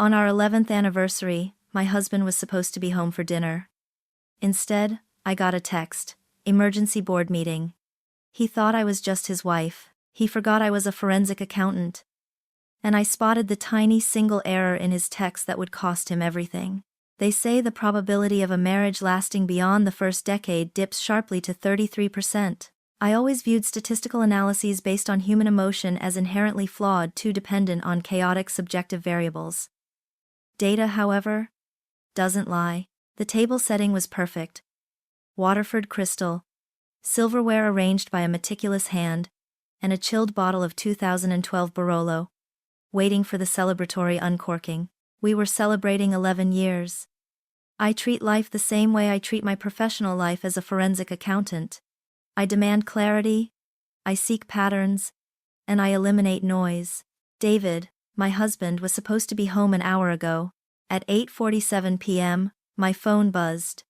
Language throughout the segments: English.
On our 11th anniversary, my husband was supposed to be home for dinner. Instead, I got a text, emergency board meeting. He thought I was just his wife. He forgot I was a forensic accountant. And I spotted the tiny single error in his text that would cost him everything. They say the probability of a marriage lasting beyond the first decade dips sharply to 33%. I always viewed statistical analyses based on human emotion as inherently flawed, too dependent on chaotic subjective variables. Data, however, doesn't lie. The table setting was perfect. Waterford crystal, silverware arranged by a meticulous hand, and a chilled bottle of 2012 Barolo, waiting for the celebratory uncorking. We were celebrating 11 years. I treat life the same way I treat my professional life as a forensic accountant. I demand clarity, I seek patterns, and I eliminate noise. David, my husband, was supposed to be home an hour ago. At 8:47 p.m., my phone buzzed.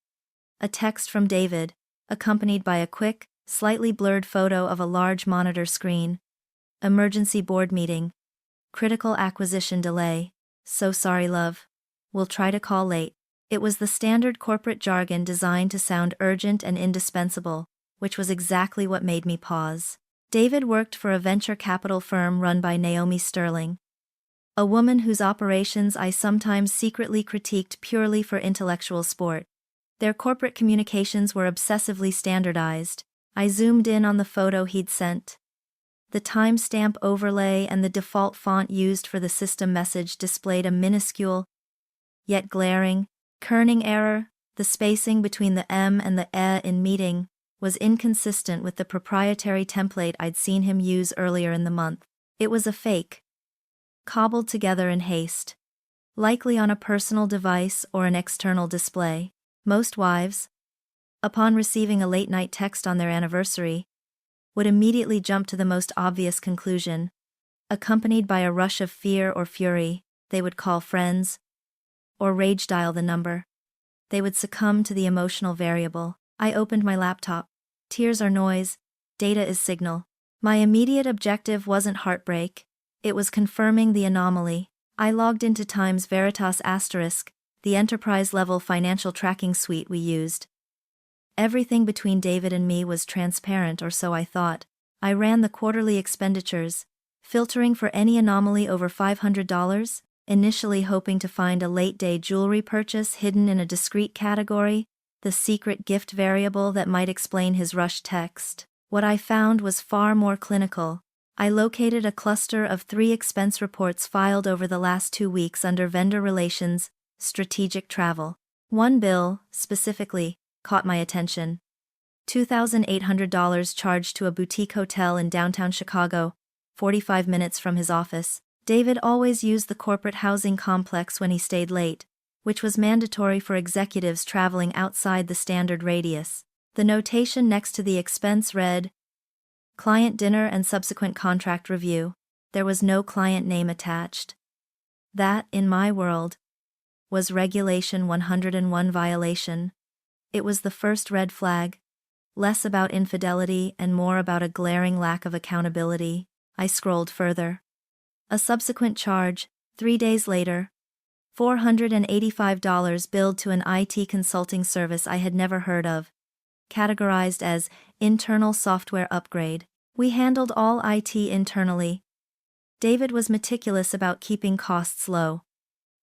A text from David, accompanied by a quick, slightly blurred photo of a large monitor screen. Emergency board meeting. Critical acquisition delay. So sorry, love. We'll try to call late. It was the standard corporate jargon designed to sound urgent and indispensable, which was exactly what made me pause. David worked for a venture capital firm run by Naomi Sterling, a woman whose operations I sometimes secretly critiqued purely for intellectual sport. Their corporate communications were obsessively standardized. I zoomed in on the photo he'd sent. The timestamp overlay and the default font used for the system message displayed a minuscule, yet glaring, kerning error. The spacing between the M and the E in meeting was inconsistent with the proprietary template I'd seen him use earlier in the month. It was a fake, cobbled together in haste, likely on a personal device or an external display. Most wives, upon receiving a late-night text on their anniversary, would immediately jump to the most obvious conclusion. Accompanied by a rush of fear or fury, they would call friends, or rage dial the number. They would succumb to the emotional variable. I opened my laptop. Tears are noise, data is signal. My immediate objective wasn't heartbreak, it was confirming the anomaly. I logged into Times Veritas *, the enterprise-level financial tracking suite we used. Everything between David and me was transparent, or so I thought. I ran the quarterly expenditures, filtering for any anomaly over $500, initially hoping to find a late-day jewelry purchase hidden in a discrete category, the secret gift variable that might explain his rushed text. What I found was far more clinical. I located a cluster of 3 expense reports filed over the last 2 weeks under vendor relations, strategic travel. One bill, specifically, caught my attention. $2,800 charged to a boutique hotel in downtown Chicago, 45 minutes from his office. David always used the corporate housing complex when he stayed late, which was mandatory for executives traveling outside the standard radius. The notation next to the expense read, "Client dinner and subsequent contract review." There was no client name attached. That, in my world, was Regulation 101 violation. It was the first red flag, less about infidelity and more about a glaring lack of accountability. I scrolled further. A subsequent charge, 3 days later, $485 billed to an IT consulting service I had never heard of, categorized as internal software upgrade. We handled all IT internally. David was meticulous about keeping costs low.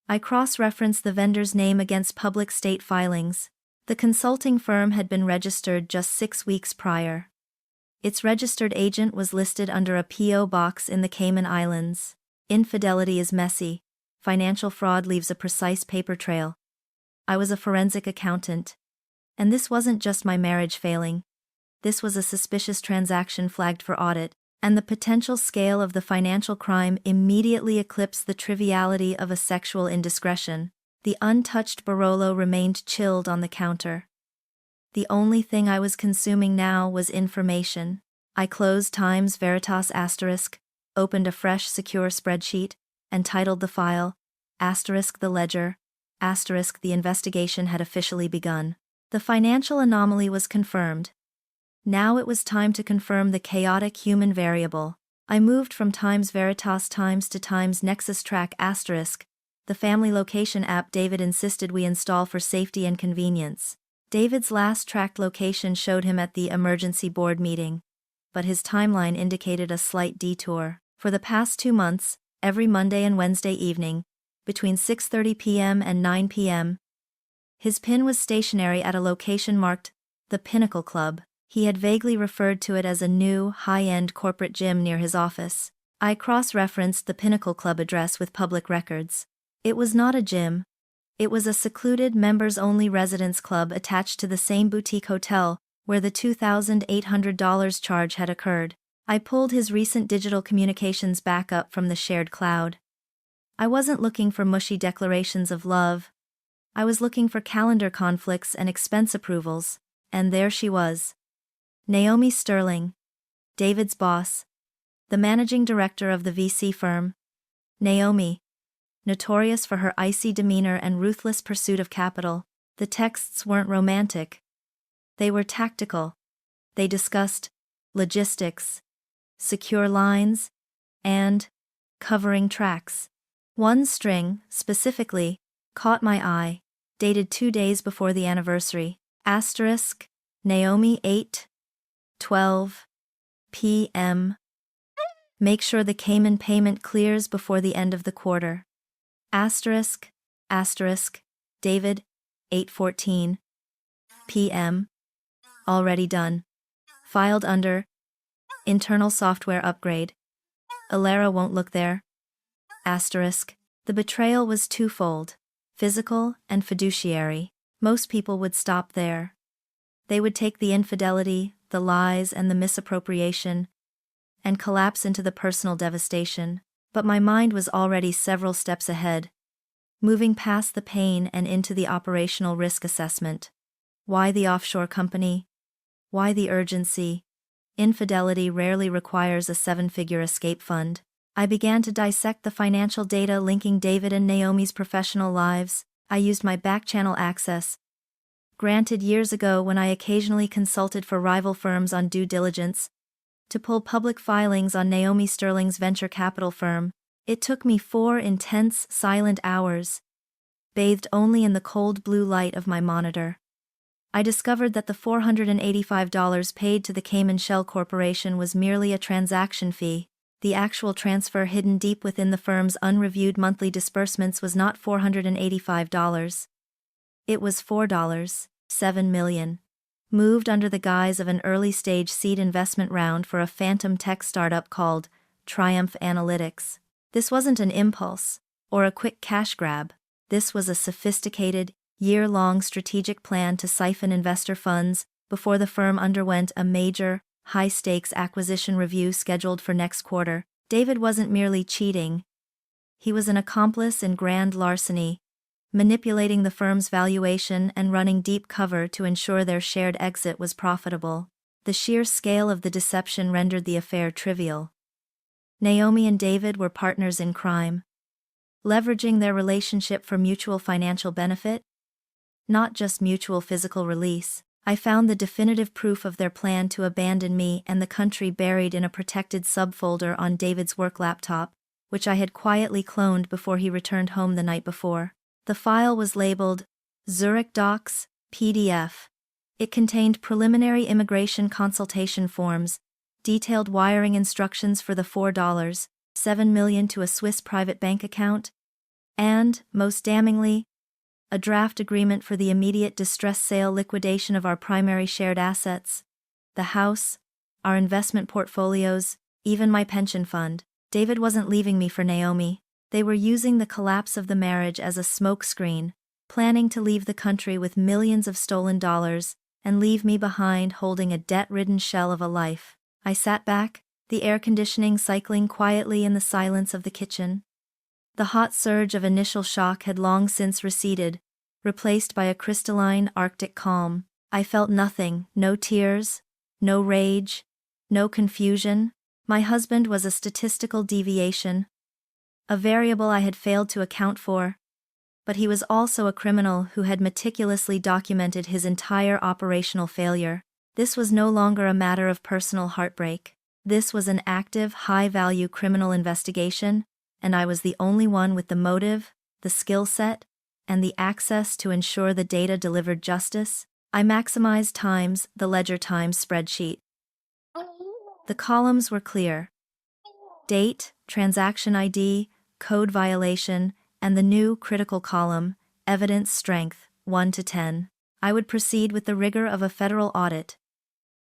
I cross-referenced the vendor's name against public state filings. The consulting firm had been registered just 6 weeks prior. Its registered agent was listed under a P.O. box in the Cayman Islands. Infidelity is messy. Financial fraud leaves a precise paper trail. I was a forensic accountant. And this wasn't just my marriage failing. This was a suspicious transaction flagged for audit, and the potential scale of the financial crime immediately eclipsed the triviality of a sexual indiscretion. The untouched Barolo remained chilled on the counter. The only thing I was consuming now was information. I closed Times Veritas *, opened a fresh secure spreadsheet, and titled the file, *the ledger, *the investigation had officially begun. The financial anomaly was confirmed. Now it was time to confirm the chaotic human variable. I moved from Times Veritas Times to Times Nexus Track *, the family location app David insisted we install for safety and convenience. David's last tracked location showed him at the emergency board meeting, but his timeline indicated a slight detour. For the past 2 months, every Monday and Wednesday evening, between 6:30 p.m. and 9 p.m., his pin was stationary at a location marked the Pinnacle Club. He had vaguely referred to it as a new, high-end corporate gym near his office. I cross-referenced the Pinnacle Club address with public records. It was not a gym. It was a secluded members-only residence club attached to the same boutique hotel where the $2,800 charge had occurred. I pulled his recent digital communications backup from the shared cloud. I wasn't looking for mushy declarations of love. I was looking for calendar conflicts and expense approvals, and there she was. Naomi Sterling, David's boss, the managing director of the VC firm. Naomi, notorious for her icy demeanor and ruthless pursuit of capital. The texts weren't romantic. They were tactical. They discussed logistics, secure lines, and covering tracks. One string, specifically, caught my eye, dated 2 days before the anniversary. Asterisk, Naomi 8:12 p.m. Make sure the Cayman payment clears before the end of the quarter. Asterisk, David, 8:14 p.m. Already done. Filed under internal software upgrade. Elara won't look there. Asterisk. The betrayal was twofold, physical and fiduciary. Most people would stop there. They would take the infidelity, the lies, and the misappropriation, and collapse into the personal devastation. But my mind was already several steps ahead, moving past the pain and into the operational risk assessment. Why the offshore company? Why the urgency? Infidelity rarely requires a 7-figure escape fund. I began to dissect the financial data linking David and Naomi's professional lives. I used my back-channel access, granted years ago when I occasionally consulted for rival firms on due diligence, to pull public filings on Naomi Sterling's venture capital firm. It took me 4 intense, silent hours, bathed only in the cold blue light of my monitor. I discovered that the $485 paid to the Cayman Shell Corporation was merely a transaction fee. The actual transfer hidden deep within the firm's unreviewed monthly disbursements was not $485. It was $4.7 million. Moved under the guise of an early-stage seed investment round for a phantom tech startup called Triumph Analytics. This wasn't an impulse, or a quick cash grab. This was a sophisticated, year-long strategic plan to siphon investor funds before the firm underwent a major, high-stakes acquisition review scheduled for next quarter. David wasn't merely cheating. He was an accomplice in grand larceny, manipulating the firm's valuation and running deep cover to ensure their shared exit was profitable. The sheer scale of the deception rendered the affair trivial. Naomi and David were partners in crime, leveraging their relationship for mutual financial benefit, not just mutual physical release. I found the definitive proof of their plan to abandon me and the country buried in a protected subfolder on David's work laptop, which I had quietly cloned before he returned home the night before. The file was labeled Zurich Docs, PDF. It contained preliminary immigration consultation forms, detailed wiring instructions for the $4.7 million to a Swiss private bank account, and, most damningly, a draft agreement for the immediate distress sale liquidation of our primary shared assets, the house, our investment portfolios, even my pension fund. David wasn't leaving me for Naomi. They were using the collapse of the marriage as a smokescreen, planning to leave the country with millions of stolen dollars and leave me behind holding a debt-ridden shell of a life. I sat back, the air conditioning cycling quietly in the silence of the kitchen. The hot surge of initial shock had long since receded, replaced by a crystalline Arctic calm. I felt nothing, no tears, no rage, no confusion. My husband was a statistical deviation, a variable I had failed to account for, but he was also a criminal who had meticulously documented his entire operational failure. This was no longer a matter of personal heartbreak. This was an active, high-value criminal investigation, and I was the only one with the motive, the skill set, and the access to ensure the data delivered justice, I maximized Times, the ledger Times spreadsheet. The columns were clear: date, transaction ID, code violation, and the new critical column, evidence strength, 1 to 10. I would proceed with the rigor of a federal audit.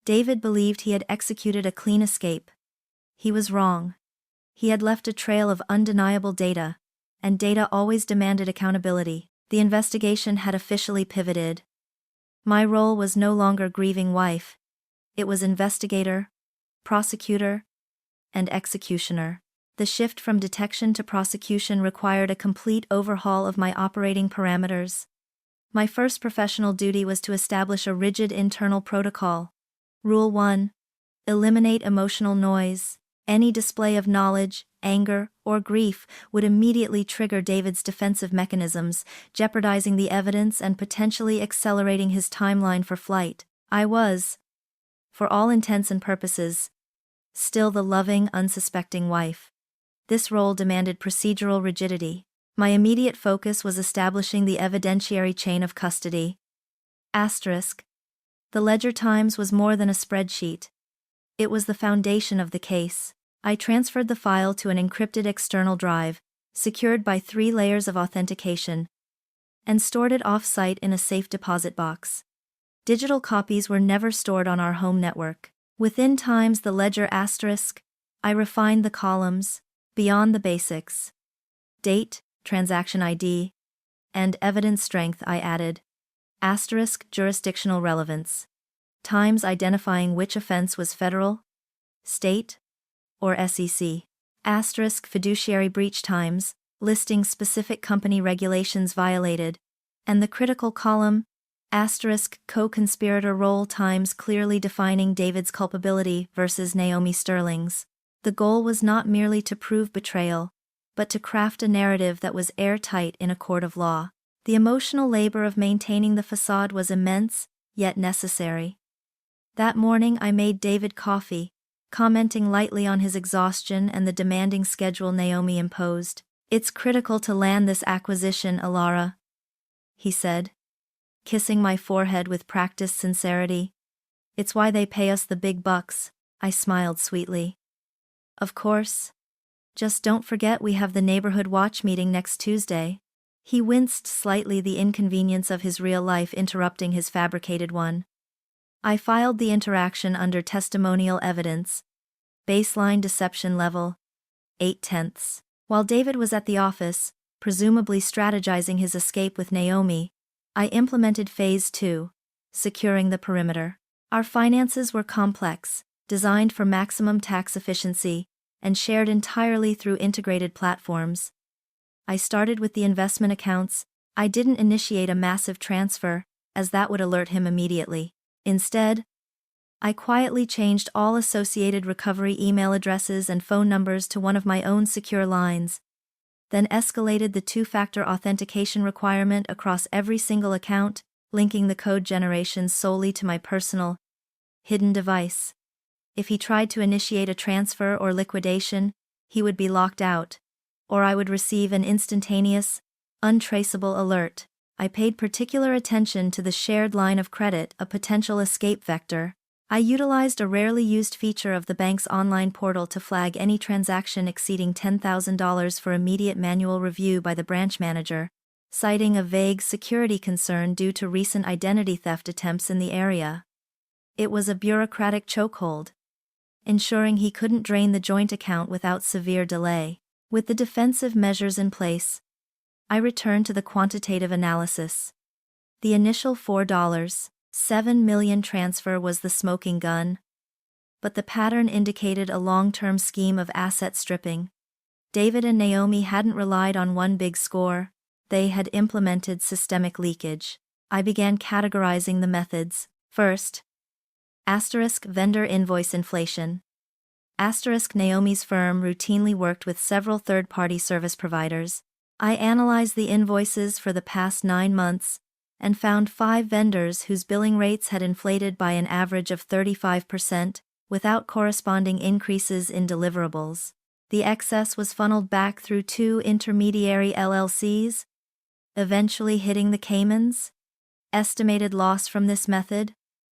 David believed he had executed a clean escape. He was wrong. He had left a trail of undeniable data, and data always demanded accountability. The investigation had officially pivoted. My role was no longer grieving wife. It was investigator, prosecutor, and executioner. The shift from detection to prosecution required a complete overhaul of my operating parameters. My first professional duty was to establish a rigid internal protocol. Rule 1. Eliminate emotional noise. Any display of knowledge, anger, or grief would immediately trigger David's defensive mechanisms, jeopardizing the evidence and potentially accelerating his timeline for flight. I was, for all intents and purposes, still the loving, unsuspecting wife. This role demanded procedural rigidity. My immediate focus was establishing the evidentiary chain of custody. Asterisk. The Ledger Times was more than a spreadsheet. It was the foundation of the case. I transferred the file to an encrypted external drive, secured by 3 layers of authentication, and stored it off-site in a safe deposit box. Digital copies were never stored on our home network. Within Times the Ledger asterisk, I refined the columns, beyond the basics. Date, transaction ID, and evidence strength I added. Asterisk jurisdictional relevance. Times identifying which offense was federal, state, or SEC. Asterisk fiduciary breach Times, listing specific company regulations violated. And the critical column, asterisk co-conspirator role Times clearly defining David's culpability versus Naomi Sterling's. The goal was not merely to prove betrayal, but to craft a narrative that was airtight in a court of law. The emotional labor of maintaining the facade was immense, yet necessary. That morning I made David coffee, commenting lightly on his exhaustion and the demanding schedule Naomi imposed. "It's critical to land this acquisition, Elara," he said, kissing my forehead with practiced sincerity. "It's why they pay us the big bucks," I smiled sweetly. "Of course. Just don't forget we have the neighborhood watch meeting next Tuesday." He winced slightly, the inconvenience of his real life interrupting his fabricated one. I filed the interaction under testimonial evidence. Baseline deception level, 8/10. While David was at the office, presumably strategizing his escape with Naomi, I implemented Phase 2, securing the perimeter. Our finances were complex, designed for maximum tax efficiency, and shared entirely through integrated platforms. I started with the investment accounts. I didn't initiate a massive transfer, as that would alert him immediately. Instead, I quietly changed all associated recovery email addresses and phone numbers to one of my own secure lines, then escalated the 2-factor authentication requirement across every single account, linking the code generations solely to my personal, hidden device. If he tried to initiate a transfer or liquidation, he would be locked out, or I would receive an instantaneous, untraceable alert. I paid particular attention to the shared line of credit, a potential escape vector. I utilized a rarely used feature of the bank's online portal to flag any transaction exceeding $10,000 for immediate manual review by the branch manager, citing a vague security concern due to recent identity theft attempts in the area. It was a bureaucratic chokehold, ensuring he couldn't drain the joint account without severe delay. With the defensive measures in place, I returned to the quantitative analysis. The initial $4.7 million transfer was the smoking gun, but the pattern indicated a long-term scheme of asset stripping. David and Naomi hadn't relied on one big score, they had implemented systemic leakage. I began categorizing the methods. First, asterisk vendor invoice inflation. Asterisk Naomi's firm routinely worked with several third-party service providers. I analyzed the invoices for the past 9 months and found 5 vendors whose billing rates had inflated by an average of 35%, without corresponding increases in deliverables. The excess was funneled back through 2 intermediary LLCs, eventually hitting the Caymans. Estimated loss from this method?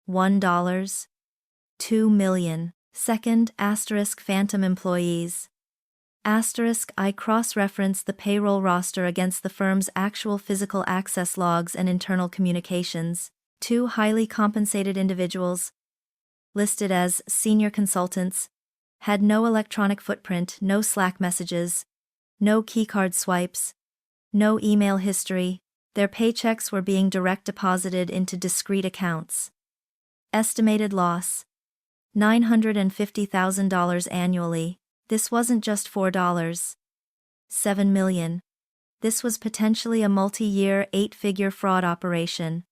$1. 2 million. Second, phantom employees. I cross-referenced the payroll roster against the firm's actual physical access logs and internal communications. 2 highly compensated individuals, listed as senior consultants, had no electronic footprint, no Slack messages, no keycard swipes, no email history. Their paychecks were being direct deposited into discrete accounts. Estimated loss: $950,000 annually. This wasn't just $4. 7 million. This was potentially a multi-year, 8-figure fraud operation.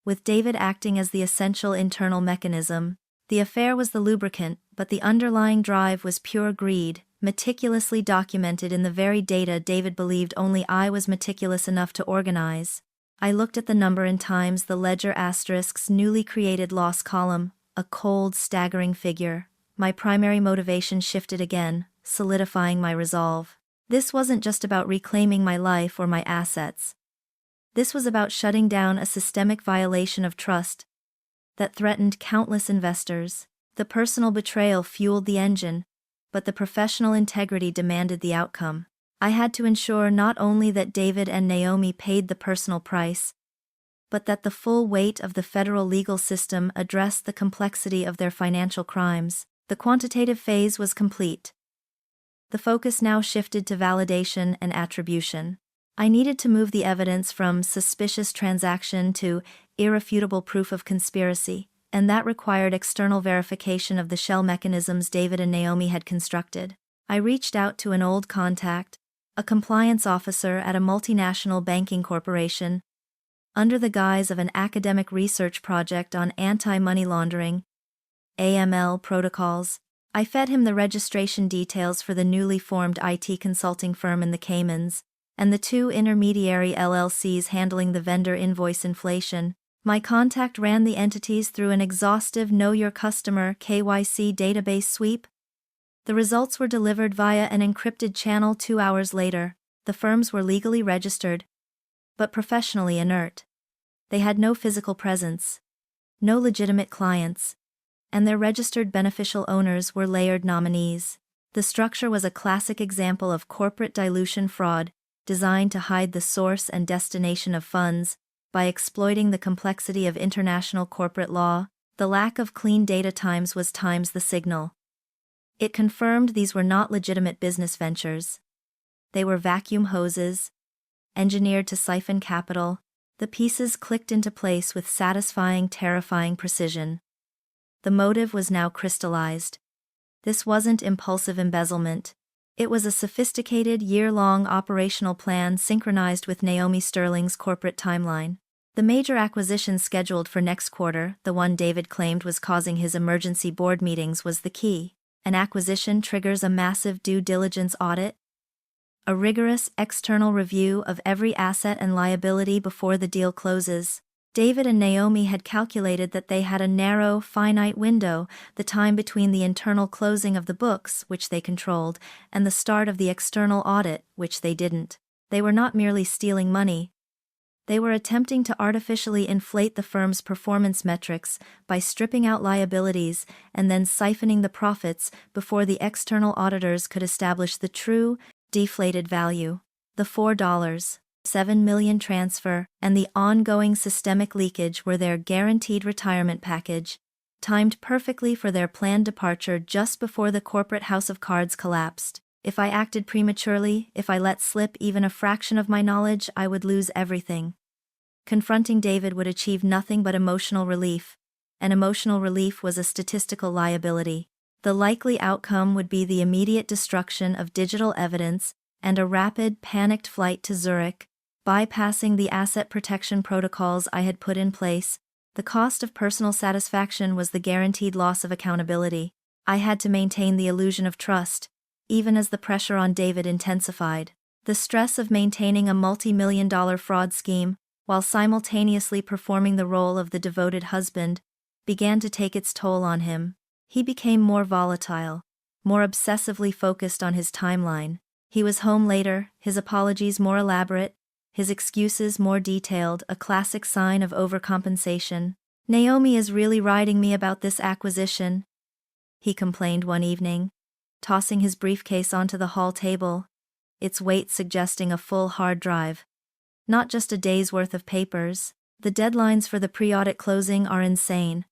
With David acting as the essential internal mechanism, the affair was the lubricant, but the underlying drive was pure greed, meticulously documented in the very data David believed only I was meticulous enough to organize. I looked at the number in times the ledger asterisk's newly created loss column, a cold, staggering figure. My primary motivation shifted again, solidifying my resolve. This wasn't just about reclaiming my life or my assets. This was about shutting down a systemic violation of trust that threatened countless investors. The personal betrayal fueled the engine, but the professional integrity demanded the outcome. I had to ensure not only that David and Naomi paid the personal price, but that the full weight of the federal legal system addressed the complexity of their financial crimes. The quantitative phase was complete. The focus now shifted to validation and attribution. I needed to move the evidence from suspicious transaction to irrefutable proof of conspiracy, and that required external verification of the shell mechanisms David and Naomi had constructed. I reached out to an old contact, a compliance officer at a multinational banking corporation, under the guise of an academic research project on anti-money laundering (AML) protocols. I fed him the registration details for the newly formed IT consulting firm in the Caymans, and the 2 intermediary LLCs handling the vendor invoice inflation. My contact ran the entities through an exhaustive Know Your Customer (KYC) database sweep. The results were delivered via an encrypted channel 2 hours later. The firms were legally registered, but professionally inert. They had no physical presence, no legitimate clients, and their registered beneficial owners were layered nominees. The structure was a classic example of corporate dilution fraud, designed to hide the source and destination of funds by exploiting the complexity of international corporate law. The lack of clean data was times the signal. It confirmed these were not legitimate business ventures. They were vacuum hoses, engineered to siphon capital. The pieces clicked into place with satisfying, terrifying precision. The motive was now crystallized. This wasn't impulsive embezzlement. It was a sophisticated, year-long operational plan synchronized with Naomi Sterling's corporate timeline. The major acquisition scheduled for next quarter, the one David claimed was causing his emergency board meetings, was the key. An acquisition triggers a massive due diligence audit, a rigorous external review of every asset and liability before the deal closes. David and Naomi had calculated that they had a narrow, finite window, the time between the internal closing of the books, which they controlled, and the start of the external audit, which they didn't. They were not merely stealing money. They were attempting to artificially inflate the firm's performance metrics by stripping out liabilities and then siphoning the profits before the external auditors could establish the true, deflated value. The $4.7 million transfer and the ongoing systemic leakage were their guaranteed retirement package, timed perfectly for their planned departure just before the corporate house of cards collapsed. If I acted prematurely, if I let slip even a fraction of my knowledge, I would lose everything. Confronting David would achieve nothing but emotional relief, and emotional relief was a statistical liability. The likely outcome would be the immediate destruction of digital evidence and a rapid, panicked flight to Zurich, bypassing the asset protection protocols I had put in place. The cost of personal satisfaction was the guaranteed loss of accountability. I had to maintain the illusion of trust, even as the pressure on David intensified. The stress of maintaining a multi-million-dollar fraud scheme, while simultaneously performing the role of the devoted husband, began to take its toll on him. He became more volatile. more obsessively focused on his timeline. He was home later, his apologies more elaborate, his excuses more detailed, a classic sign of overcompensation. "Naomi is really riding me about this acquisition," he complained one evening, tossing his briefcase onto the hall table, its weight suggesting a full hard drive. "Not just a day's worth of papers. The deadlines for the pre-audit closing are insane.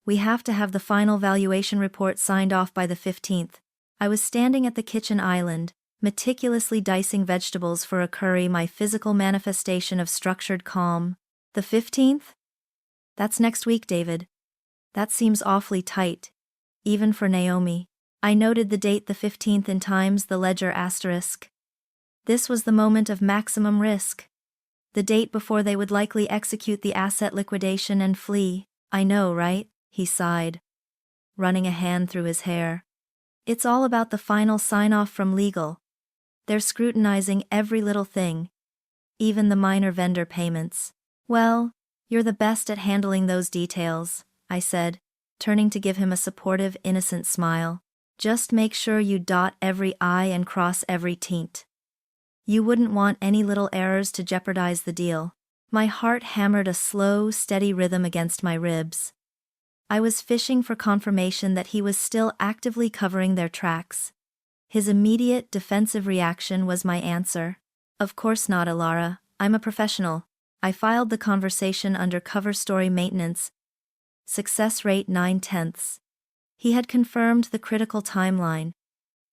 We have to have the final valuation report signed off by the 15th. I was standing at the kitchen island, meticulously dicing vegetables for a curry, my physical manifestation of structured calm. "The 15th? That's next week, David. That seems awfully tight, even for Naomi." I noted the date, the 15th, in Times the Ledger asterisk. This was the moment of maximum risk. The date before they would likely execute the asset liquidation and flee. "I know, right?" he sighed, running a hand through his hair. "It's all about the final sign-off from legal. They're scrutinizing every little thing, even the minor vendor payments." "Well, you're the best at handling those details," I said, turning to give him a supportive, innocent smile. "Just make sure you dot every I and cross every T. You wouldn't want any little errors to jeopardize the deal." My heart hammered a slow, steady rhythm against my ribs. I was fishing for confirmation that he was still actively covering their tracks. His immediate, defensive reaction was my answer. "Of course not, Elara. I'm a professional." I filed the conversation under cover story maintenance. Success rate 9/10. He had confirmed the critical timeline.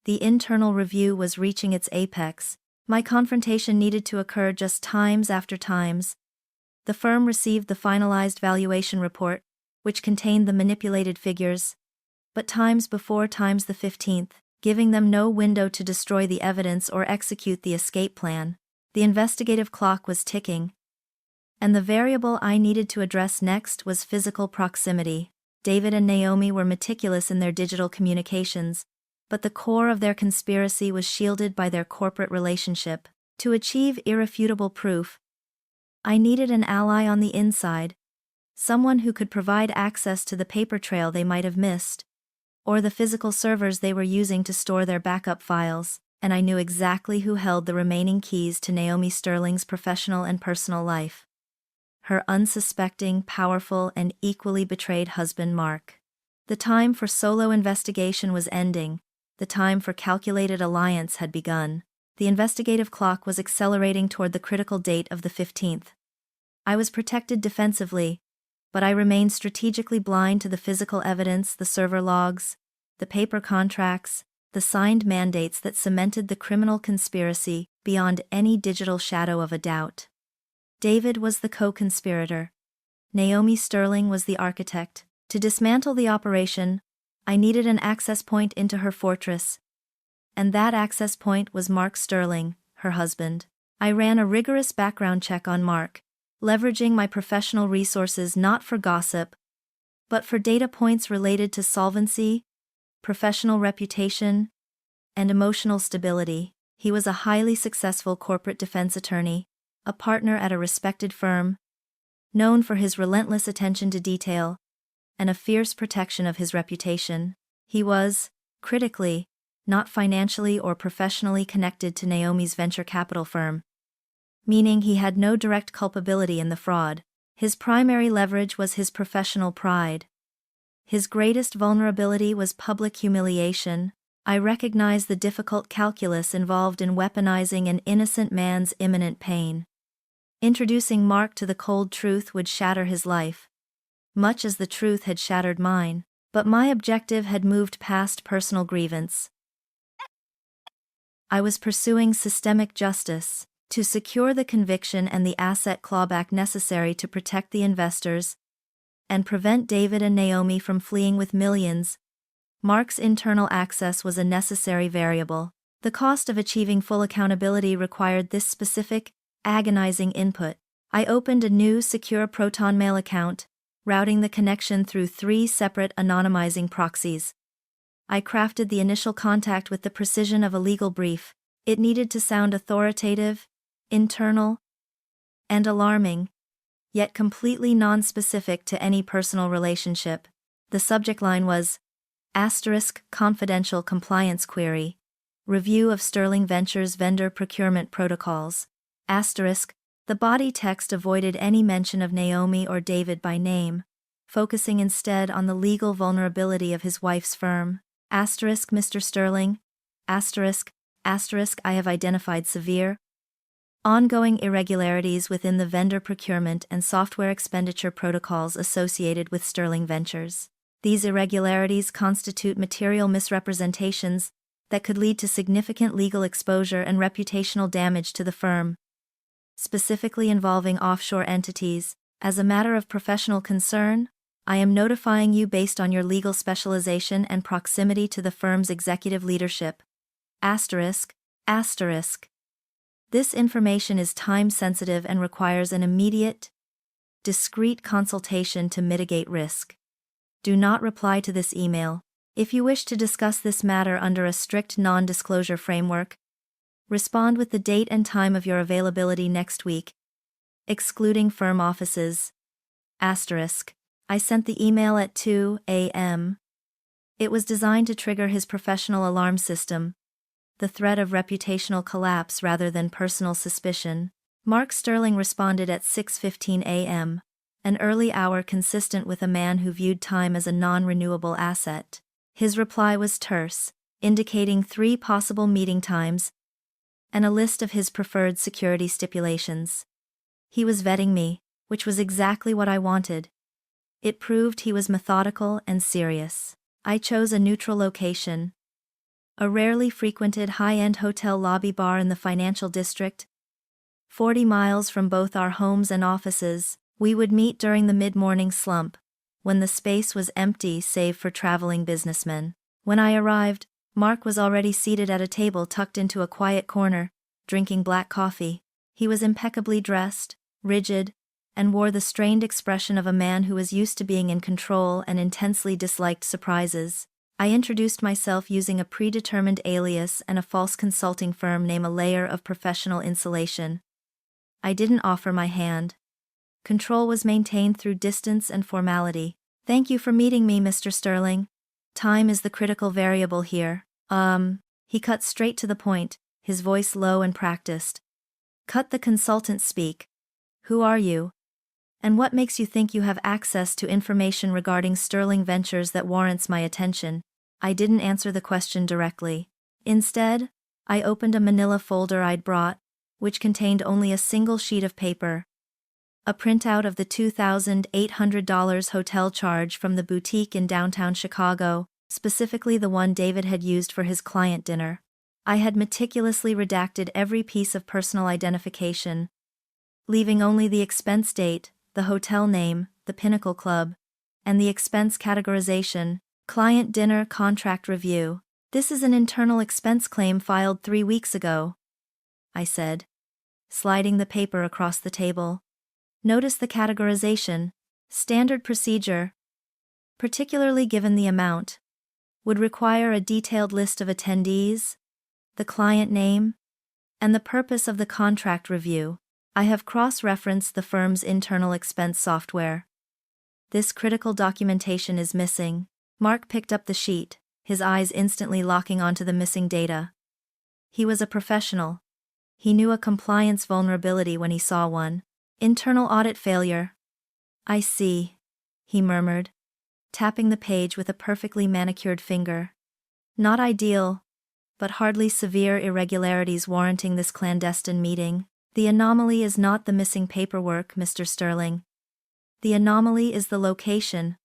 The internal review was reaching its apex. My confrontation needed to occur just times after times. The firm received the finalized valuation report, which contained the manipulated figures, but times before times the 15th, giving them no window to destroy the evidence or execute the escape plan. The investigative clock was ticking, and the variable I needed to address next was physical proximity. David and Naomi were meticulous in their digital communications, but the core of their conspiracy was shielded by their corporate relationship. To achieve irrefutable proof, I needed an ally on the inside, someone who could provide access to the paper trail they might have missed, or the physical servers they were using to store their backup files, and I knew exactly who held the remaining keys to Naomi Sterling's professional and personal life. Her unsuspecting, powerful, and equally betrayed husband, Mark. The time for solo investigation was ending. The time for calculated alliance had begun. The investigative clock was accelerating toward the critical date of the 15th. I was protected defensively, but I remained strategically blind to the physical evidence, the server logs, the paper contracts, the signed mandates that cemented the criminal conspiracy beyond any digital shadow of a doubt. David was the co-conspirator. Naomi Sterling was the architect. To dismantle the operation, I needed an access point into her fortress. And that access point was Mark Sterling, her husband. I ran a rigorous background check on Mark, leveraging my professional resources not for gossip, but for data points related to solvency, professional reputation, and emotional stability. He was a highly successful corporate defense attorney, a partner at a respected firm, known for his relentless attention to detail, and a fierce protection of his reputation. He was, critically, not financially or professionally connected to Naomi's venture capital firm, meaning he had no direct culpability in the fraud. His primary leverage was his professional pride. His greatest vulnerability was public humiliation. I recognized the difficult calculus involved in weaponizing an innocent man's imminent pain. Introducing Mark to the cold truth would shatter his life, much as the truth had shattered mine. But my objective had moved past personal grievance. I was pursuing systemic justice, to secure the conviction and the asset clawback necessary to protect the investors and prevent David and Naomi from fleeing with millions. Mark's internal access was a necessary variable. The cost of achieving full accountability required this specific, agonizing input. I opened a new secure Proton Mail account, routing the connection through 3 separate anonymizing proxies. I crafted the initial contact with the precision of a legal brief. It needed to sound authoritative, internal, and alarming, yet completely non-specific to any personal relationship. The subject line was, Confidential compliance query. Review of Sterling Ventures vendor procurement protocols. The body text avoided any mention of Naomi or David by name, focusing instead on the legal vulnerability of his wife's firm. Mr. Sterling. I have identified severe, ongoing irregularities within the vendor procurement and software expenditure protocols associated with Sterling Ventures. These irregularities constitute material misrepresentations that could lead to significant legal exposure and reputational damage to the firm, specifically involving offshore entities. As a matter of professional concern, I am notifying you based on your legal specialization and proximity to the firm's executive leadership. This information is time-sensitive and requires an immediate, discreet consultation to mitigate risk. Do not reply to this email. If you wish to discuss this matter under a strict non-disclosure framework, respond with the date and time of your availability next week, excluding firm offices. I sent the email at 2 a.m. It was designed to trigger his professional alarm system, the threat of reputational collapse rather than personal suspicion. Mark Sterling responded at 6:15 a.m., an early hour consistent with a man who viewed time as a non-renewable asset. His reply was terse, indicating 3 possible meeting times and a list of his preferred security stipulations. He was vetting me, which was exactly what I wanted. It proved he was methodical and serious. I chose a neutral location, a rarely frequented high-end hotel lobby bar in the financial district, 40 miles from both our homes and offices. We would meet during the mid-morning slump, when the space was empty save for traveling businessmen. When I arrived, Mark was already seated at a table tucked into a quiet corner, drinking black coffee. He was impeccably dressed, rigid, and wore the strained expression of a man who was used to being in control and intensely disliked surprises. I introduced myself using a predetermined alias and a false consulting firm name, a layer of professional insulation. I didn't offer my hand. Control was maintained through distance and formality. Thank you for meeting me, Mr. Sterling. Time is the critical variable here. He cut straight to the point, his voice low and practiced. Cut the consultant speak. Who are you? And what makes you think you have access to information regarding Sterling Ventures that warrants my attention? I didn't answer the question directly. Instead, I opened a manila folder I'd brought, which contained only a single sheet of paper. A printout of the $2,800 hotel charge from the boutique in downtown Chicago, specifically the one David had used for his client dinner. I had meticulously redacted every piece of personal identification, leaving only the expense date, the hotel name, the Pinnacle Club, and the expense categorization, client dinner contract review. This is an internal expense claim filed 3 weeks ago, I said, sliding the paper across the table. Notice the categorization, standard procedure, particularly given the amount, would require a detailed list of attendees, the client name, and the purpose of the contract review. I have cross-referenced the firm's internal expense software. This critical documentation is missing. Mark picked up the sheet, his eyes instantly locking onto the missing data. He was a professional. He knew a compliance vulnerability when he saw one. Internal audit failure. I see, he murmured, tapping the page with a perfectly manicured finger. Not ideal, but hardly severe irregularities warranting this clandestine meeting. The anomaly is not the missing paperwork, Mr. Sterling. The anomaly is the location,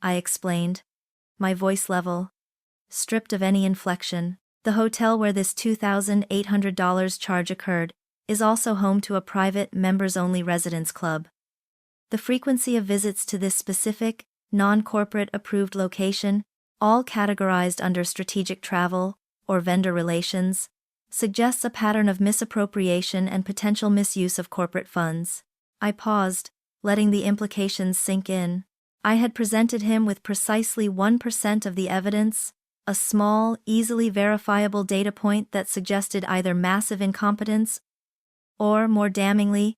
I explained, my voice level, stripped of any inflection. The hotel where this $2,800 charge occurred is also home to a private, members-only residence club. The frequency of visits to this specific, non-corporate approved location, all categorized under strategic travel or vendor relations, suggests a pattern of misappropriation and potential misuse of corporate funds. I paused, letting the implications sink in. I had presented him with precisely 1% of the evidence, a small, easily verifiable data point that suggested either massive incompetence or, more damningly,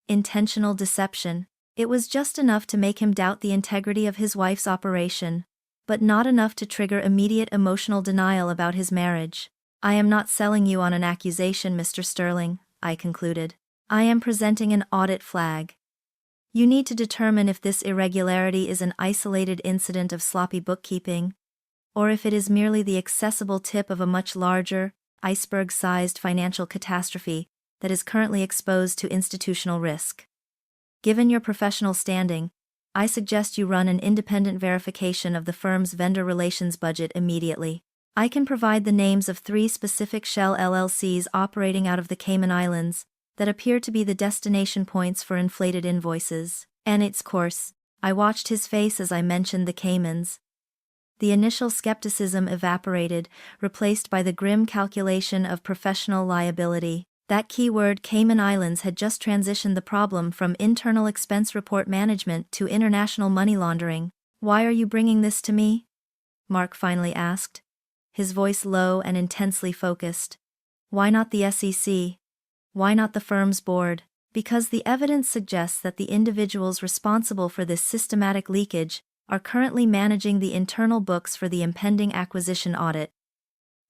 intentional deception. It was just enough to make him doubt the integrity of his wife's operation. but not enough to trigger immediate emotional denial about his marriage. I am not selling you on an accusation, Mr. Sterling, I concluded. I am presenting an audit flag. You need to determine if this irregularity is an isolated incident of sloppy bookkeeping, or if it is merely the accessible tip of a much larger, iceberg-sized financial catastrophe that is currently exposed to institutional risk. Given your professional standing, I suggest you run an independent verification of the firm's vendor relations budget immediately. I can provide the names of 3 specific shell LLCs operating out of the Cayman Islands that appear to be the destination points for inflated invoices. And its course, I watched his face as I mentioned the Caymans. The initial skepticism evaporated, replaced by the grim calculation of professional liability. That keyword Cayman Islands had just transitioned the problem from internal expense report management to international money laundering. Why are you bringing this to me? Mark finally asked, his voice low and intensely focused. Why not the SEC? Why not the firm's board? Because the evidence suggests that the individuals responsible for this systematic leakage are currently managing the internal books for the impending acquisition audit,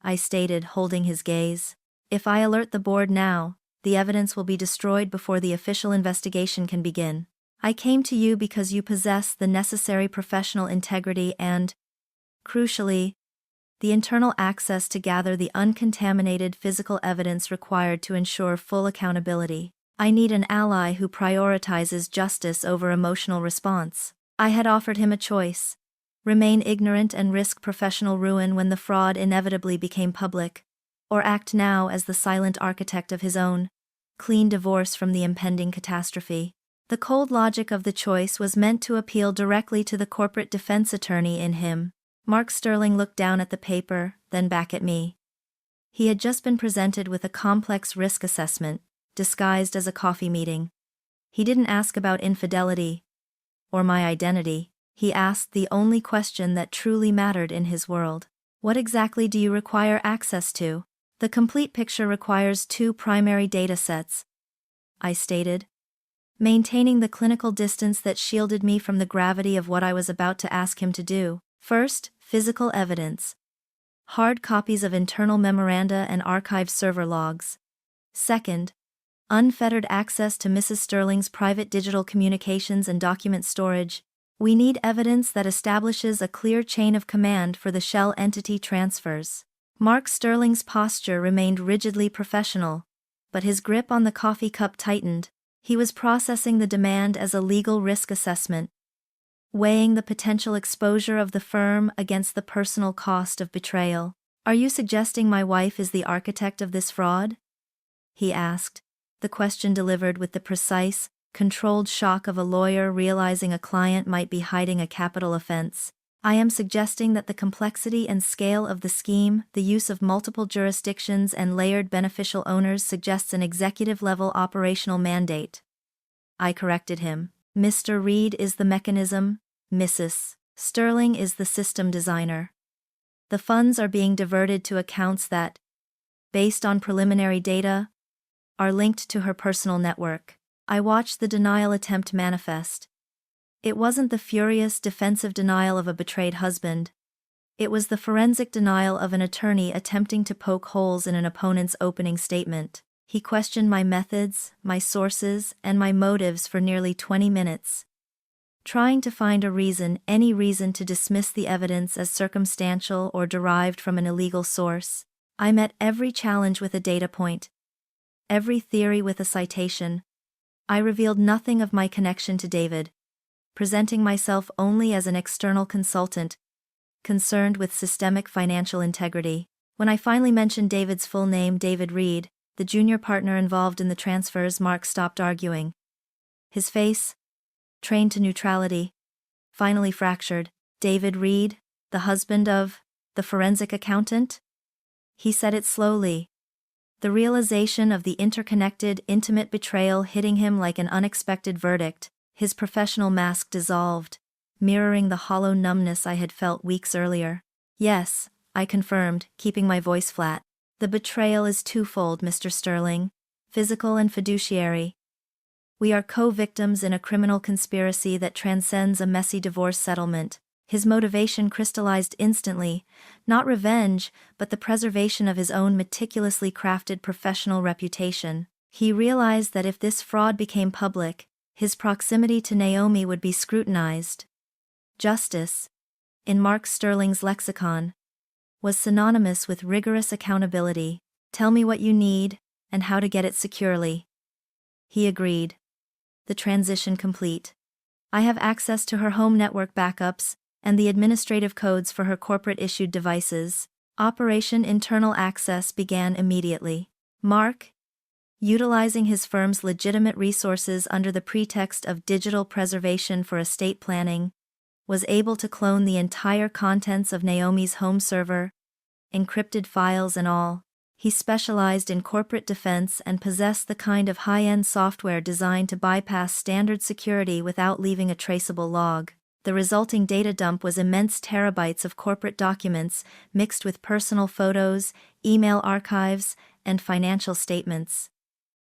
I stated, holding his gaze. If I alert the board now, the evidence will be destroyed before the official investigation can begin. I came to you because you possess the necessary professional integrity and, crucially, the internal access to gather the uncontaminated physical evidence required to ensure full accountability. I need an ally who prioritizes justice over emotional response. I had offered him a choice: remain ignorant and risk professional ruin when the fraud inevitably became public, or act now as the silent architect of his own clean divorce from the impending catastrophe. The cold logic of the choice was meant to appeal directly to the corporate defense attorney in him. Mark Sterling looked down at the paper, then back at me. He had just been presented with a complex risk assessment, disguised as a coffee meeting. He didn't ask about infidelity or my identity. He asked the only question that truly mattered in his world. What exactly do you require access to? The complete picture requires 2 primary data sets, I stated, maintaining the clinical distance that shielded me from the gravity of what I was about to ask him to do. First, physical evidence. Hard copies of internal memoranda and archived server logs. Second, unfettered access to Mrs. Sterling's private digital communications and document storage. We need evidence that establishes a clear chain of command for the shell entity transfers. Mark Sterling's posture remained rigidly professional, but his grip on the coffee cup tightened. He was processing the demand as a legal risk assessment, weighing the potential exposure of the firm against the personal cost of betrayal. Are you suggesting my wife is the architect of this fraud? He asked, the question delivered with the precise, controlled shock of a lawyer realizing a client might be hiding a capital offense. I am suggesting that the complexity and scale of the scheme, the use of multiple jurisdictions and layered beneficial owners suggests an executive-level operational mandate. I corrected him. Mr. Reed is the mechanism, Mrs. Sterling is the system designer. The funds are being diverted to accounts that, based on preliminary data, are linked to her personal network. I watched the denial attempt manifest. It wasn't the furious, defensive denial of a betrayed husband. It was the forensic denial of an attorney attempting to poke holes in an opponent's opening statement. He questioned my methods, my sources, and my motives for nearly 20 minutes, trying to find a reason, any reason to dismiss the evidence as circumstantial or derived from an illegal source. I met every challenge with a data point, every theory with a citation. I revealed nothing of my connection to David, presenting myself only as an external consultant, concerned with systemic financial integrity. When I finally mentioned David's full name, David Reed, the junior partner involved in the transfers, Mark stopped arguing. His face, trained to neutrality, finally fractured. David Reed, the husband of the forensic accountant? He said it slowly, the realization of the interconnected, intimate betrayal hitting him like an unexpected verdict. His professional mask dissolved, mirroring the hollow numbness I had felt weeks earlier. Yes, I confirmed, keeping my voice flat. The betrayal is twofold, Mr. Sterling, physical and fiduciary. We are co-victims in a criminal conspiracy that transcends a messy divorce settlement. His motivation crystallized instantly, not revenge, but the preservation of his own meticulously crafted professional reputation. He realized that if this fraud became public, his proximity to Naomi would be scrutinized. Justice, in Mark Sterling's lexicon, was synonymous with rigorous accountability. Tell me what you need, and how to get it securely. He agreed. The transition complete. I have access to her home network backups, and the administrative codes for her corporate-issued devices. Operation Internal Access began immediately. Mark, utilizing his firm's legitimate resources under the pretext of digital preservation for estate planning, was able to clone the entire contents of Naomi's home server, encrypted files and all. He specialized in corporate defense and possessed the kind of high-end software designed to bypass standard security without leaving a traceable log. The resulting data dump was immense terabytes of corporate documents mixed with personal photos, email archives, and financial statements.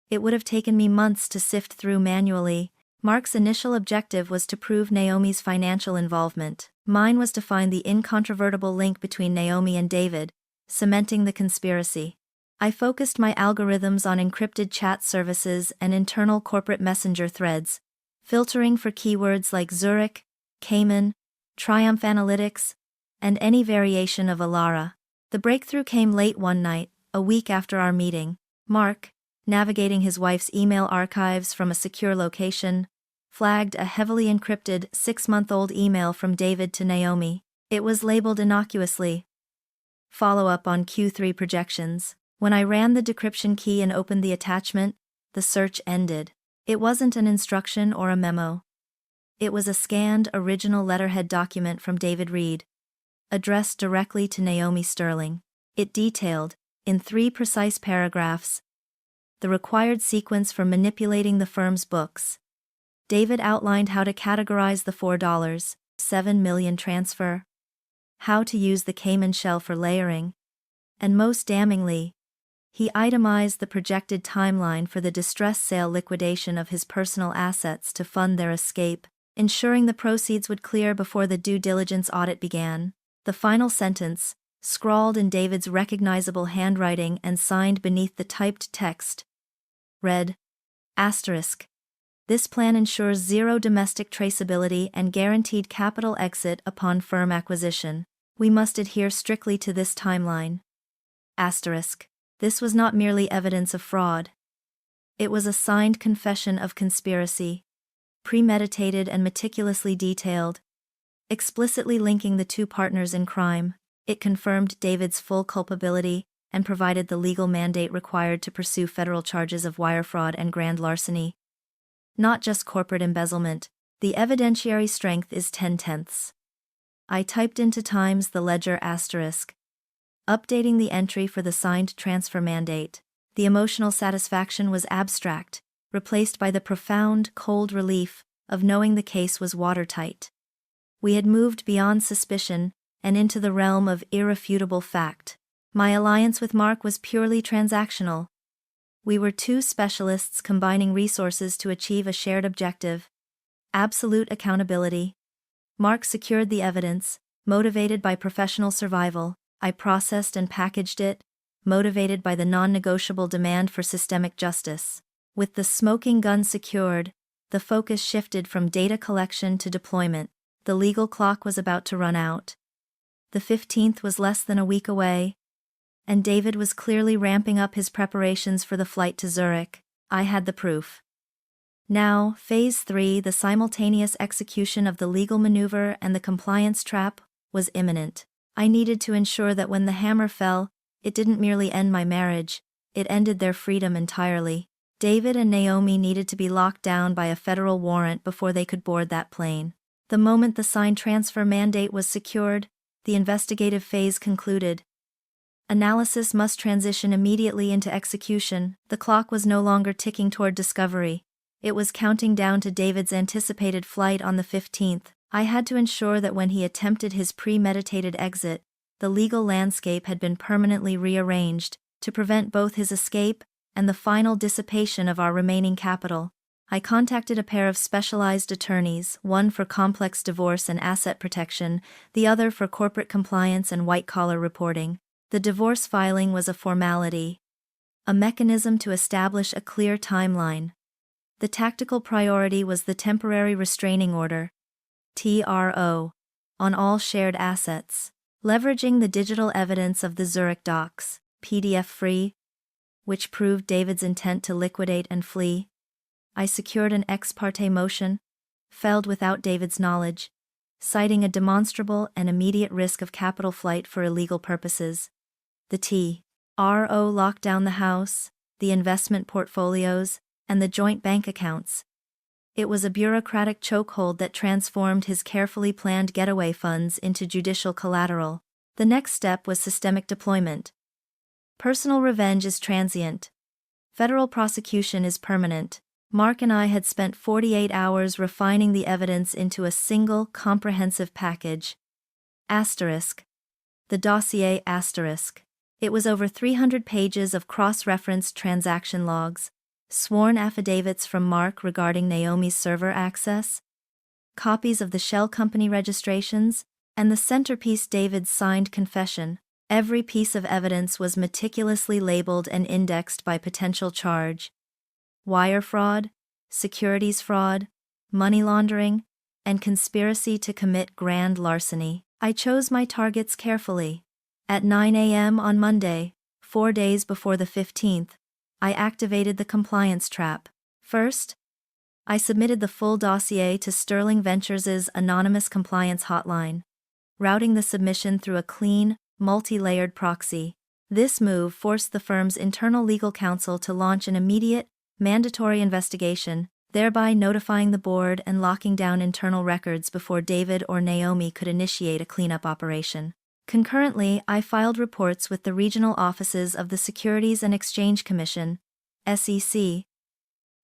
It would have taken me months to sift through manually. Mark's initial objective was to prove Naomi's financial involvement. Mine was to find the incontrovertible link between Naomi and David, cementing the conspiracy. I focused my algorithms on encrypted chat services and internal corporate messenger threads, filtering for keywords like Zurich, Cayman, Triumph Analytics, and any variation of Elara. The breakthrough came late one night, a week after our meeting. Mark, navigating his wife's email archives from a secure location, flagged a heavily encrypted 6-month-old email from David to Naomi. It was labeled innocuously, "Follow-up on Q3 projections." When I ran the decryption key and opened the attachment, the search ended. It wasn't an instruction or a memo. It was a scanned original letterhead document from David Reed, addressed directly to Naomi Sterling. It detailed, in 3 precise paragraphs, the required sequence for manipulating the firm's books. David outlined how to categorize the $4.7 million transfer, how to use the Cayman shell for layering, and most damningly, he itemized the projected timeline for the distress sale liquidation of his personal assets to fund their escape, ensuring the proceeds would clear before the due diligence audit began. The final sentence, scrawled in David's recognizable handwriting and signed beneath the typed text, read, "Asterisk. This plan ensures zero domestic traceability and guaranteed capital exit upon firm acquisition. We must adhere strictly to this timeline." Asterisk. This was not merely evidence of fraud. It was a signed confession of conspiracy, premeditated and meticulously detailed, explicitly linking the 2 partners in crime. It confirmed David's full culpability and provided the legal mandate required to pursue federal charges of wire fraud and grand larceny. Not just corporate embezzlement, the evidentiary strength is 10/10. I typed into Times the ledger asterisk, updating the entry for the signed transfer mandate. The emotional satisfaction was abstract, replaced by the profound, cold relief of knowing the case was watertight. We had moved beyond suspicion and into the realm of irrefutable fact. My alliance with Mark was purely transactional. We were 2 specialists combining resources to achieve a shared objective: absolute accountability. Mark secured the evidence, motivated by professional survival. I processed and packaged it, motivated by the non-negotiable demand for systemic justice. With the smoking gun secured, the focus shifted from data collection to deployment. The legal clock was about to run out. The 15th was less than a week away, and David was clearly ramping up his preparations for the flight to Zurich. I had the proof. Now, Phase 3, the simultaneous execution of the legal maneuver and the compliance trap, was imminent. I needed to ensure that when the hammer fell, it didn't merely end my marriage, it ended their freedom entirely. David and Naomi needed to be locked down by a federal warrant before they could board that plane. The moment the signed transfer mandate was secured, the investigative phase concluded. Analysis must transition immediately into execution. The clock was no longer ticking toward discovery. It was counting down to David's anticipated flight on the 15th. I had to ensure that when he attempted his premeditated exit, the legal landscape had been permanently rearranged to prevent both his escape and the final dissipation of our remaining capital. I contacted a pair of specialized attorneys, one for complex divorce and asset protection, the other for corporate compliance and white-collar reporting. The divorce filing was a formality, a mechanism to establish a clear timeline. The tactical priority was the temporary restraining order, TRO, on all shared assets. Leveraging the digital evidence of the Zurich docs, PDF-free, which proved David's intent to liquidate and flee, I secured an ex parte motion, filed without David's knowledge, citing a demonstrable and immediate risk of capital flight for illegal purposes. The TRO locked down the house, the investment portfolios, and the joint bank accounts. It was a bureaucratic chokehold that transformed his carefully planned getaway funds into judicial collateral. The next step was systemic deployment. Personal revenge is transient. Federal prosecution is permanent. Mark and I had spent 48 hours refining the evidence into a single, comprehensive package. Asterisk. The dossier asterisk. It was over 300 pages of cross-referenced transaction logs, sworn affidavits from Mark regarding Naomi's server access, copies of the shell company registrations, and the centerpiece David's signed confession. Every piece of evidence was meticulously labeled and indexed by potential charge: wire fraud, securities fraud, money laundering, and conspiracy to commit grand larceny. I chose my targets carefully. At 9 a.m. on Monday, 4 days before the 15th, I activated the compliance trap. First, I submitted the full dossier to Sterling Ventures' anonymous compliance hotline, routing the submission through a clean, multi-layered proxy. This move forced the firm's internal legal counsel to launch an immediate, mandatory investigation, thereby notifying the board and locking down internal records before David or Naomi could initiate a cleanup operation. Concurrently, I filed reports with the regional offices of the Securities and Exchange Commission, SEC,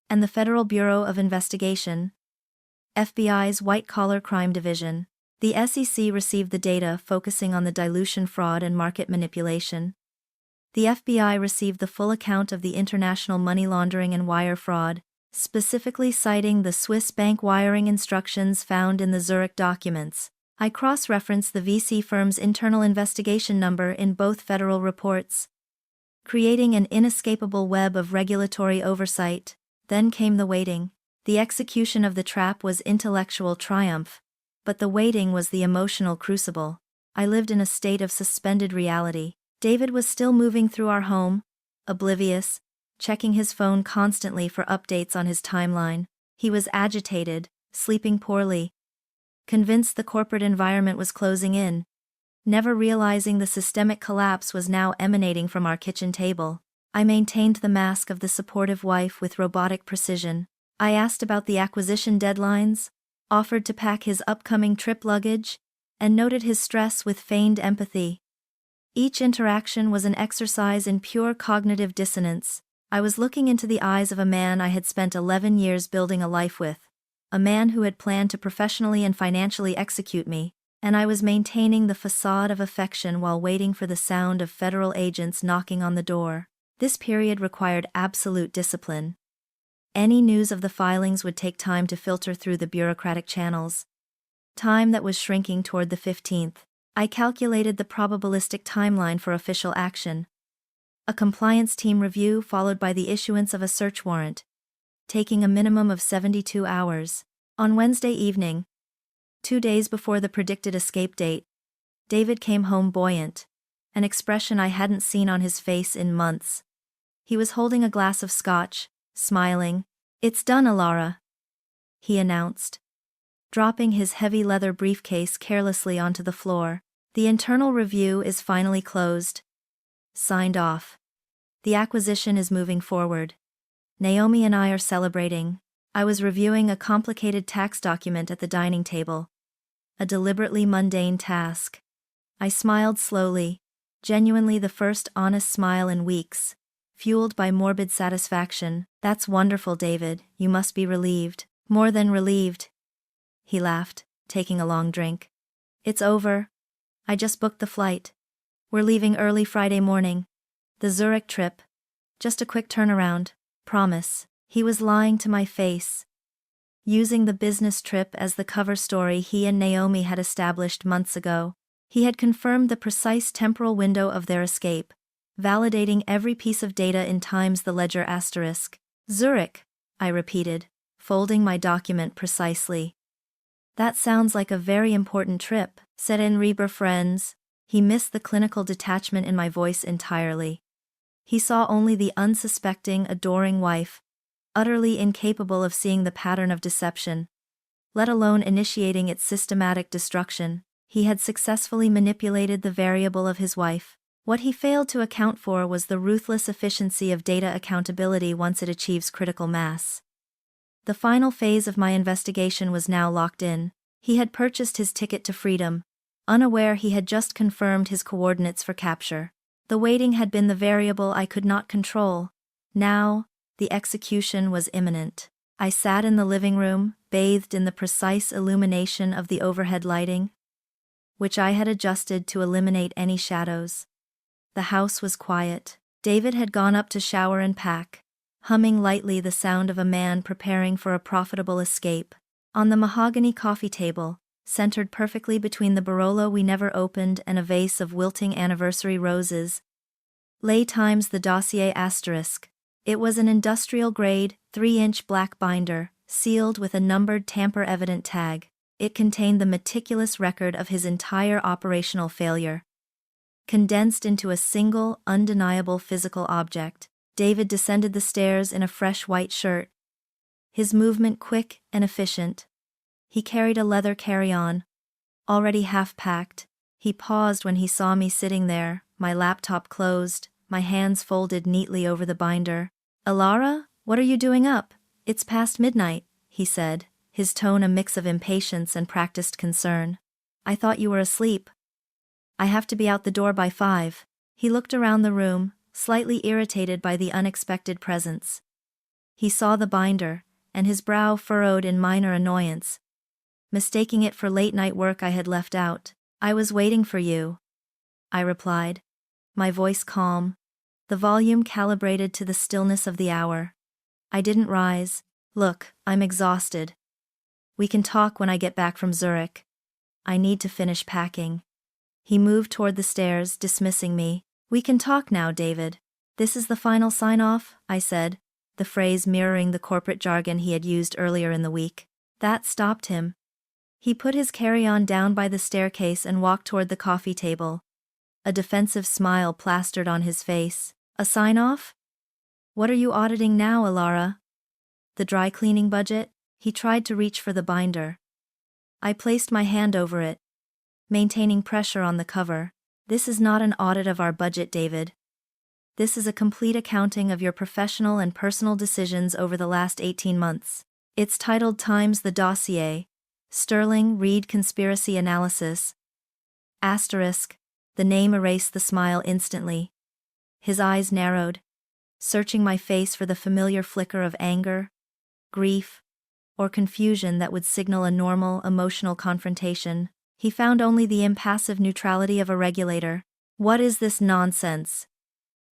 and the Federal Bureau of Investigation, FBI's White-Collar Crime Division. The SEC received the data focusing on the dilution fraud and market manipulation. The FBI received the full account of the international money laundering and wire fraud, specifically citing the Swiss bank wiring instructions found in the Zurich documents. I cross-referenced the VC firm's internal investigation number in both federal reports, creating an inescapable web of regulatory oversight. Then came the waiting. The execution of the trap was intellectual triumph, but the waiting was the emotional crucible. I lived in a state of suspended reality. David was still moving through our home, oblivious, checking his phone constantly for updates on his timeline. He was agitated, sleeping poorly, convinced the corporate environment was closing in, never realizing the systemic collapse was now emanating from our kitchen table. I maintained the mask of the supportive wife with robotic precision. I asked about the acquisition deadlines, offered to pack his upcoming trip luggage, and noted his stress with feigned empathy. Each interaction was an exercise in pure cognitive dissonance. I was looking into the eyes of a man I had spent 11 years building a life with, a man who had planned to professionally and financially execute me, and I was maintaining the facade of affection while waiting for the sound of federal agents knocking on the door. This period required absolute discipline. Any news of the filings would take time to filter through the bureaucratic channels. Time that was shrinking toward the 15th. I calculated the probabilistic timeline for official action. A compliance team review followed by the issuance of a search warrant, taking a minimum of 72 hours. On Wednesday evening, 2 days before the predicted escape date, David came home buoyant, an expression I hadn't seen on his face in months. He was holding a glass of scotch, smiling. "It's done, Elara," he announced, dropping his heavy leather briefcase carelessly onto the floor. "The internal review is finally closed. Signed off. The acquisition is moving forward. Naomi and I are celebrating." I was reviewing a complicated tax document at the dining table. A deliberately mundane task. I smiled slowly, genuinely the first honest smile in weeks, fueled by morbid satisfaction. "That's wonderful, David, you must be relieved." "More than relieved," he laughed, taking a long drink. "It's over. I just booked the flight. We're leaving early Friday morning. The Zurich trip. Just a quick turnaround. Promise." He was lying to my face. Using the business trip as the cover story he and Naomi had established months ago, he had confirmed the precise temporal window of their escape, validating every piece of data in times the ledger asterisk. Zurich, I repeated, folding my document precisely. That sounds like a very important trip, said Enriber Friends. He missed the clinical detachment in my voice entirely. He saw only the unsuspecting, adoring wife, utterly incapable of seeing the pattern of deception, let alone initiating its systematic destruction. He had successfully manipulated the variable of his wife. What he failed to account for was the ruthless efficiency of data accountability once it achieves critical mass. The final phase of my investigation was now locked in. He had purchased his ticket to freedom, unaware he had just confirmed his coordinates for capture. The waiting had been the variable I could not control. Now, the execution was imminent. I sat in the living room, bathed in the precise illumination of the overhead lighting, which I had adjusted to eliminate any shadows. The house was quiet. David had gone up to shower and pack, humming lightly the sound of a man preparing for a profitable escape. On the mahogany coffee table, centered perfectly between the Barolo we never opened and a vase of wilting anniversary roses, lay Times the dossier asterisk. It was an industrial-grade, 3-inch black binder, sealed with a numbered tamper-evident tag. It contained the meticulous record of his entire operational failure, condensed into a single, undeniable physical object. David descended the stairs in a fresh white shirt, his movement quick and efficient. He carried a leather carry-on, already half-packed. He paused when he saw me sitting there, my laptop closed, my hands folded neatly over the binder. "Elara, what are you doing up? It's past midnight," he said, his tone a mix of impatience and practiced concern. "I thought you were asleep. I have to be out the door by 5. He looked around the room, slightly irritated by the unexpected presence. He saw the binder, and his brow furrowed in minor annoyance, mistaking it for late-night work I had left out. "I was waiting for you," I replied, my voice calm, the volume calibrated to the stillness of the hour. I didn't rise. "Look, I'm exhausted. We can talk when I get back from Zurich. I need to finish packing." He moved toward the stairs, dismissing me. "We can talk now, David. This is the final sign-off," I said, the phrase mirroring the corporate jargon he had used earlier in the week. That stopped him. He put his carry-on down by the staircase and walked toward the coffee table, a defensive smile plastered on his face. "A sign-off? What are you auditing now, Elara? The dry cleaning budget?" He tried to reach for the binder. I placed my hand over it, maintaining pressure on the cover. "This is not an audit of our budget, David. This is a complete accounting of your professional and personal decisions over the last 18 months. It's titled Times the Dossier, Sterling Reed Conspiracy Analysis. Asterisk." The name erased the smile instantly. His eyes narrowed, searching my face for the familiar flicker of anger, grief, or confusion that would signal a normal, emotional confrontation. He found only the impassive neutrality of a regulator. "What is this nonsense?"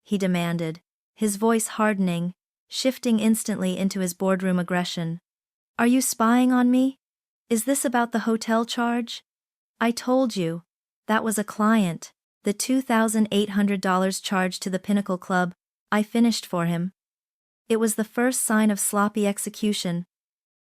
he demanded, his voice hardening, shifting instantly into his boardroom aggression. "Are you spying on me? Is this about the hotel charge? I told you, that was a client. The $2,800 charged to the Pinnacle Club, I finished for him. It was the first sign of sloppy execution,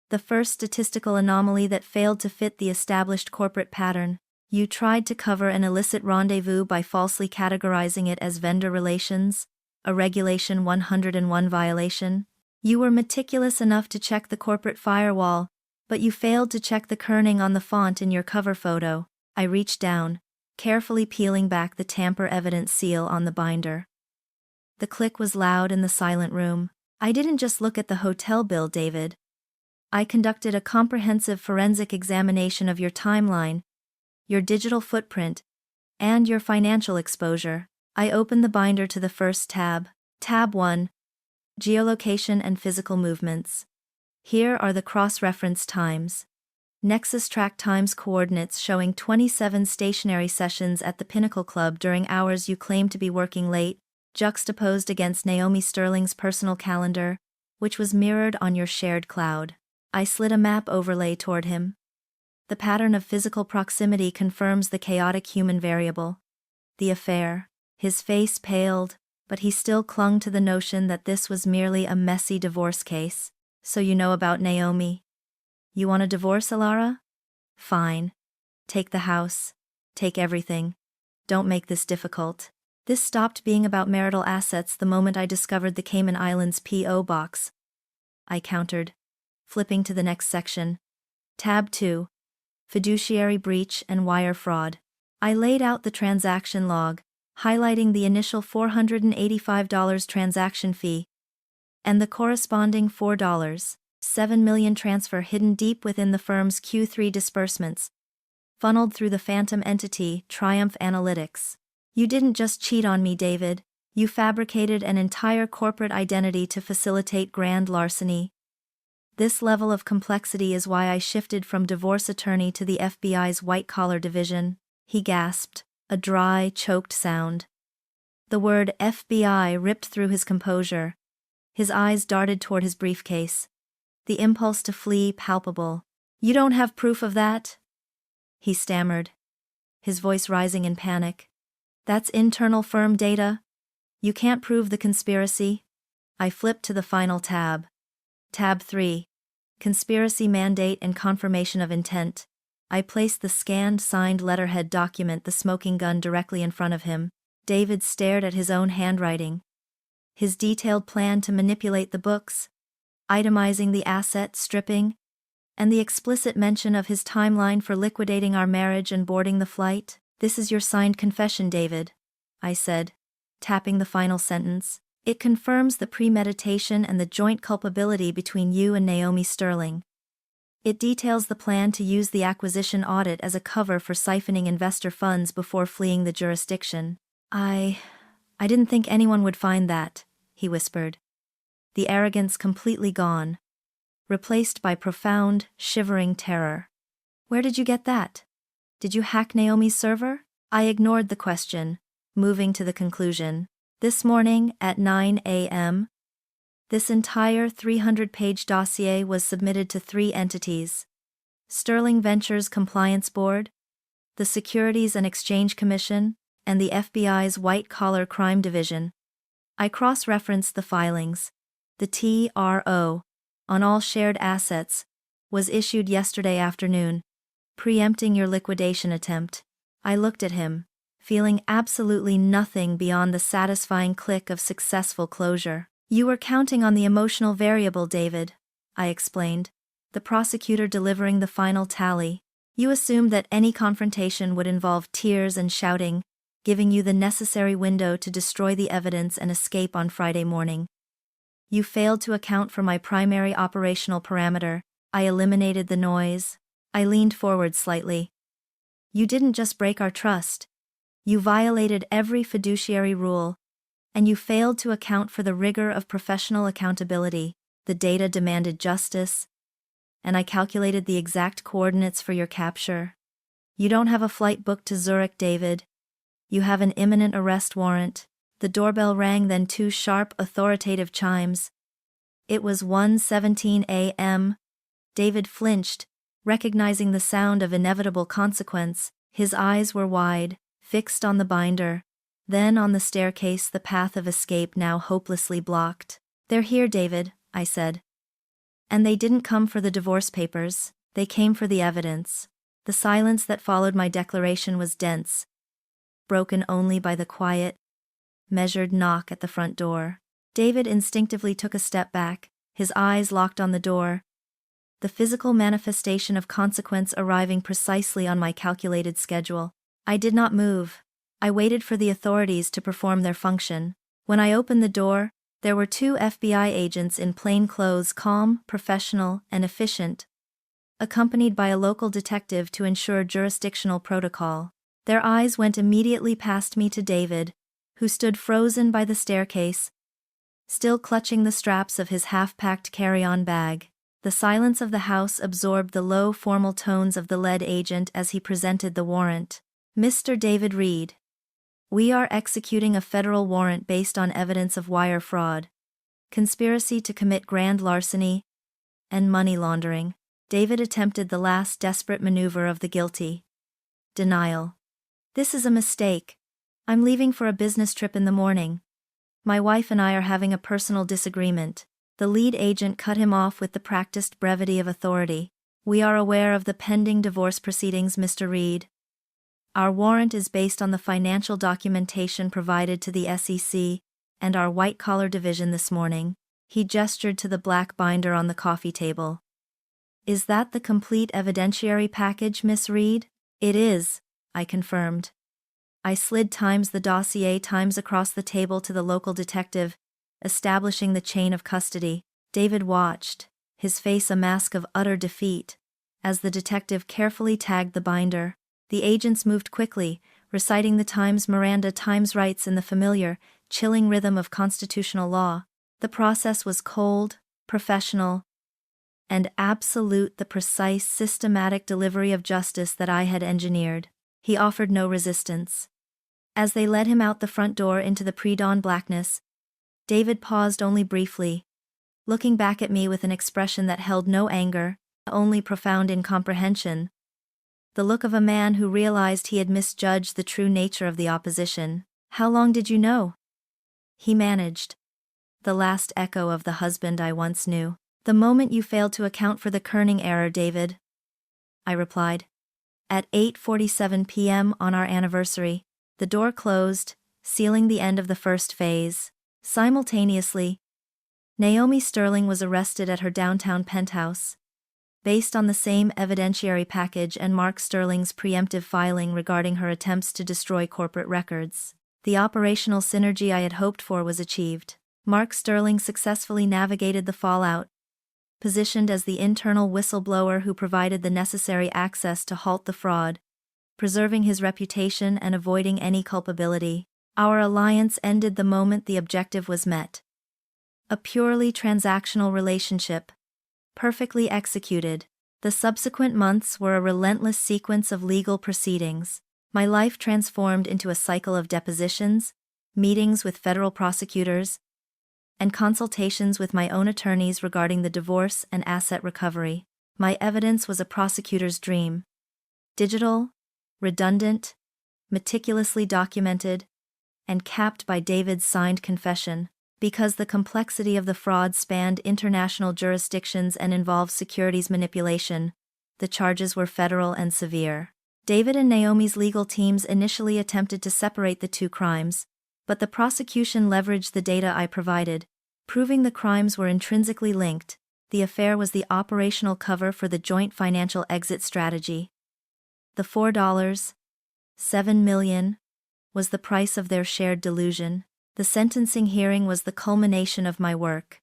the first statistical anomaly that failed to fit the established corporate pattern. You tried to cover an illicit rendezvous by falsely categorizing it as vendor relations, a Regulation 101 violation. You were meticulous enough to check the corporate firewall, but you failed to check the kerning on the font in your cover photo." I reached down, carefully peeling back the tamper-evident seal on the binder. The click was loud in the silent room. "I didn't just look at the hotel bill, David. I conducted a comprehensive forensic examination of your timeline, your digital footprint, and your financial exposure." I opened the binder to the first tab. Tab 1. Geolocation and Physical Movements. Here are the cross-reference times. Nexus track times coordinates showing 27 stationary sessions at the Pinnacle Club during hours you claim to be working late, juxtaposed against Naomi Sterling's personal calendar, which was mirrored on your shared cloud. I slid a map overlay toward him. The pattern of physical proximity confirms the chaotic human variable. The affair. His face paled, but he still clung to the notion that this was merely a messy divorce case. So you know about Naomi? You want a divorce, Elara? Fine. Take the house. Take everything. Don't make this difficult. This stopped being about marital assets the moment I discovered the Cayman Islands P.O. box. I countered, flipping to the next section. Tab 2. Fiduciary breach and wire fraud. I laid out the transaction log, highlighting the initial $485 transaction fee and the corresponding $4.7 million transfer hidden deep within the firm's Q3 disbursements, funneled through the phantom entity, Triumph Analytics. You didn't just cheat on me, David. You fabricated an entire corporate identity to facilitate grand larceny. This level of complexity is why I shifted from divorce attorney to the FBI's white-collar division. He gasped, a dry, choked sound. The word FBI ripped through his composure. His eyes darted toward his briefcase. The impulse to flee palpable. You don't have proof of that? He stammered, his voice rising in panic. That's internal firm data. You can't prove the conspiracy. I flipped to the final tab. Tab 3. Conspiracy mandate and confirmation of intent. I placed the scanned, signed letterhead document, the smoking gun, directly in front of him. David stared at his own handwriting. His detailed plan to manipulate the books, itemizing the asset stripping, and the explicit mention of his timeline for liquidating our marriage and boarding the flight. This is your signed confession, David, I said, tapping the final sentence. It confirms the premeditation and the joint culpability between you and Naomi Sterling. It details the plan to use the acquisition audit as a cover for siphoning investor funds before fleeing the jurisdiction. I didn't think anyone would find that, he whispered. The arrogance completely gone, replaced by profound, shivering terror. Where did you get that? Did you hack Naomi's server? I ignored the question, moving to the conclusion. This morning, at 9 a.m., this entire 300-page dossier was submitted to 3 entities: Sterling Ventures Compliance Board, the Securities and Exchange Commission, and the FBI's White-Collar Crime Division. I cross-referenced the filings. The TRO, on all shared assets, was issued yesterday afternoon, preempting your liquidation attempt. I looked at him, feeling absolutely nothing beyond the satisfying click of successful closure. You were counting on the emotional variable, David, I explained, the prosecutor delivering the final tally. You assumed that any confrontation would involve tears and shouting, giving you the necessary window to destroy the evidence and escape on Friday morning. You failed to account for my primary operational parameter. I eliminated the noise. I leaned forward slightly. You didn't just break our trust. You violated every fiduciary rule, and you failed to account for the rigor of professional accountability. The data demanded justice, and I calculated the exact coordinates for your capture. You don't have a flight booked to Zurich, David. You have an imminent arrest warrant. The doorbell rang, then 2 sharp, authoritative chimes. It was 1:17 a.m. David flinched, recognizing the sound of inevitable consequence. His eyes were wide, fixed on the binder, then on the staircase, the path of escape now hopelessly blocked. They're here, David, I said. And they didn't come for the divorce papers, they came for the evidence. The silence that followed my declaration was dense, broken only by the quiet, measured knock at the front door. David instinctively took a step back, his eyes locked on the door, the physical manifestation of consequence arriving precisely on my calculated schedule. I did not move. I waited for the authorities to perform their function. When I opened the door, there were 2 FBI agents in plain clothes, calm, professional, and efficient, accompanied by a local detective to ensure jurisdictional protocol. Their eyes went immediately past me to David, who stood frozen by the staircase, still clutching the straps of his half-packed carry-on bag. The silence of the house absorbed the low, formal tones of the lead agent as he presented the warrant. Mr. David Reed, we are executing a federal warrant based on evidence of wire fraud. conspiracy to commit grand larceny, and money laundering. David attempted the last desperate maneuver of the guilty. Denial. This is a mistake. I'm leaving for a business trip in the morning. My wife and I are having a personal disagreement. The lead agent cut him off with the practiced brevity of authority. We are aware of the pending divorce proceedings, Mr. Reed. Our warrant is based on the financial documentation provided to the SEC and our white-collar division this morning. He gestured to the black binder on the coffee table. Is that the complete evidentiary package, Miss Reed? It is, I confirmed. I slid the dossier across the table to the local detective, establishing the chain of custody. David watched, his face a mask of utter defeat, as the detective carefully tagged the binder. The agents moved quickly, reciting the Miranda rights in the familiar, chilling rhythm of constitutional law. The process was cold, professional, and absolute, the precise, systematic delivery of justice that I had engineered. He offered no resistance. As they led him out the front door into the pre-dawn blackness, David paused only briefly, looking back at me with an expression that held no anger, only profound incomprehension. The look of a man who realized he had misjudged the true nature of the opposition. How long did you know? He managed. The last echo of the husband I once knew. The moment you failed to account for the Kerning error, David, I replied. At 8:47 p.m. on our anniversary, the door closed, sealing the end of the first phase. Simultaneously, Naomi Sterling was arrested at her downtown penthouse. Based on the same evidentiary package and Mark Sterling's preemptive filing regarding her attempts to destroy corporate records, the operational synergy I had hoped for was achieved. Mark Sterling successfully navigated the fallout, positioned as the internal whistleblower who provided the necessary access to halt the fraud, preserving his reputation and avoiding any culpability. Our alliance ended the moment the objective was met. A purely transactional relationship, perfectly executed. The subsequent months were a relentless sequence of legal proceedings. My life transformed into a cycle of depositions, meetings with federal prosecutors, and consultations with my own attorneys regarding the divorce and asset recovery. My evidence was a prosecutor's dream. Digital, redundant, meticulously documented, and capped by David's signed confession. Because the complexity of the fraud spanned international jurisdictions and involved securities manipulation, the charges were federal and severe. David and Naomi's legal teams initially attempted to separate the two crimes, but the prosecution leveraged the data I provided, proving the crimes were intrinsically linked. The affair was the operational cover for the joint financial exit strategy. The $4.7 million was the price of their shared delusion. The sentencing hearing was the culmination of my work.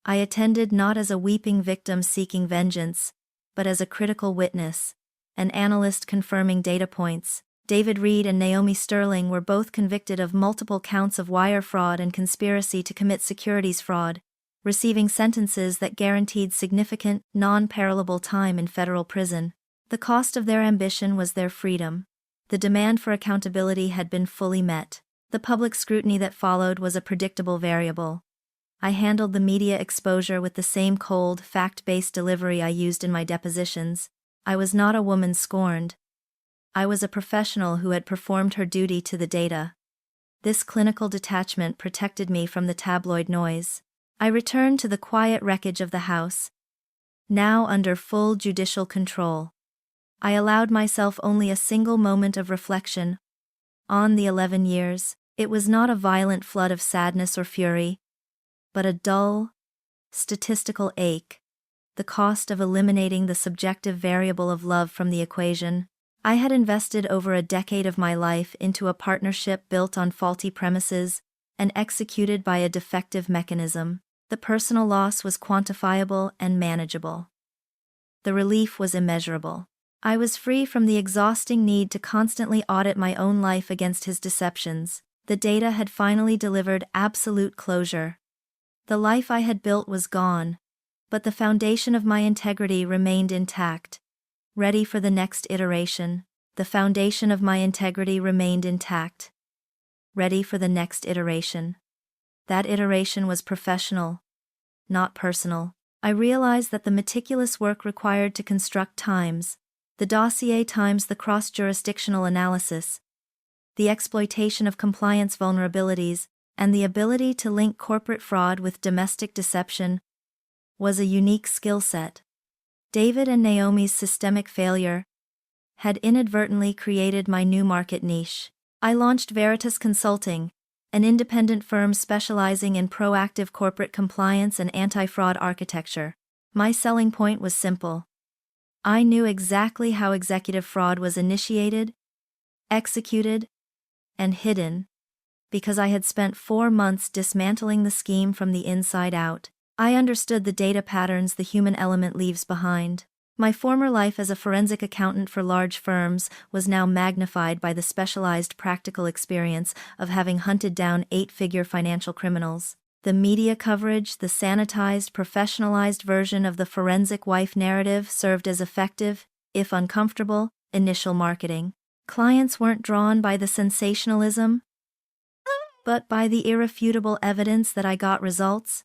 I attended not as a weeping victim seeking vengeance, but as a critical witness, an analyst confirming data points. David Reed and Naomi Sterling were both convicted of multiple counts of wire fraud and conspiracy to commit securities fraud, receiving sentences that guaranteed significant, non-parallelable time in federal prison. The cost of their ambition was their freedom. The demand for accountability had been fully met. The public scrutiny that followed was a predictable variable. I handled the media exposure with the same cold, fact-based delivery I used in my depositions. I was not a woman scorned. I was a professional who had performed her duty to the data. This clinical detachment protected me from the tabloid noise. I returned to the quiet wreckage of the house, now under full judicial control. I allowed myself only a single moment of reflection. On the 11 years, it was not a violent flood of sadness or fury, but a dull, statistical ache, the cost of eliminating the subjective variable of love from the equation. I had invested over a decade of my life into a partnership built on faulty premises and executed by a defective mechanism. The personal loss was quantifiable and manageable. The relief was immeasurable. I was free from the exhausting need to constantly audit my own life against his deceptions. The data had finally delivered absolute closure. The life I had built was gone, but the foundation of my integrity remained intact, ready for the next iteration. The foundation of my integrity remained intact, ready for the next iteration. That iteration was professional, not personal. I realized that the meticulous work required to construct times, the dossier times the cross-jurisdictional analysis, the exploitation of compliance vulnerabilities, and the ability to link corporate fraud with domestic deception, was a unique skill set. David and Naomi's systemic failure had inadvertently created my new market niche. I launched Veritas Consulting, an independent firm specializing in proactive corporate compliance and anti-fraud architecture. My selling point was simple. I knew exactly how executive fraud was initiated, executed, and hidden, because I had spent 4 months dismantling the scheme from the inside out. I understood the data patterns the human element leaves behind. My former life as a forensic accountant for large firms was now magnified by the specialized practical experience of having hunted down 8-figure financial criminals. The media coverage, the sanitized, professionalized version of the forensic wife narrative served as effective, if uncomfortable, initial marketing. Clients weren't drawn by the sensationalism, but by the irrefutable evidence that I got results,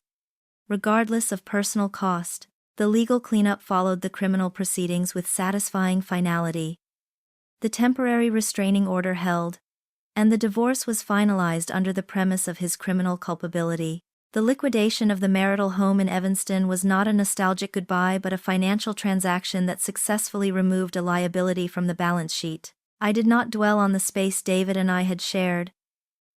regardless of personal cost. The legal cleanup followed the criminal proceedings with satisfying finality. The temporary restraining order held, and the divorce was finalized under the premise of his criminal culpability. The liquidation of the marital home in Evanston was not a nostalgic goodbye but a financial transaction that successfully removed a liability from the balance sheet. I did not dwell on the space David and I had shared.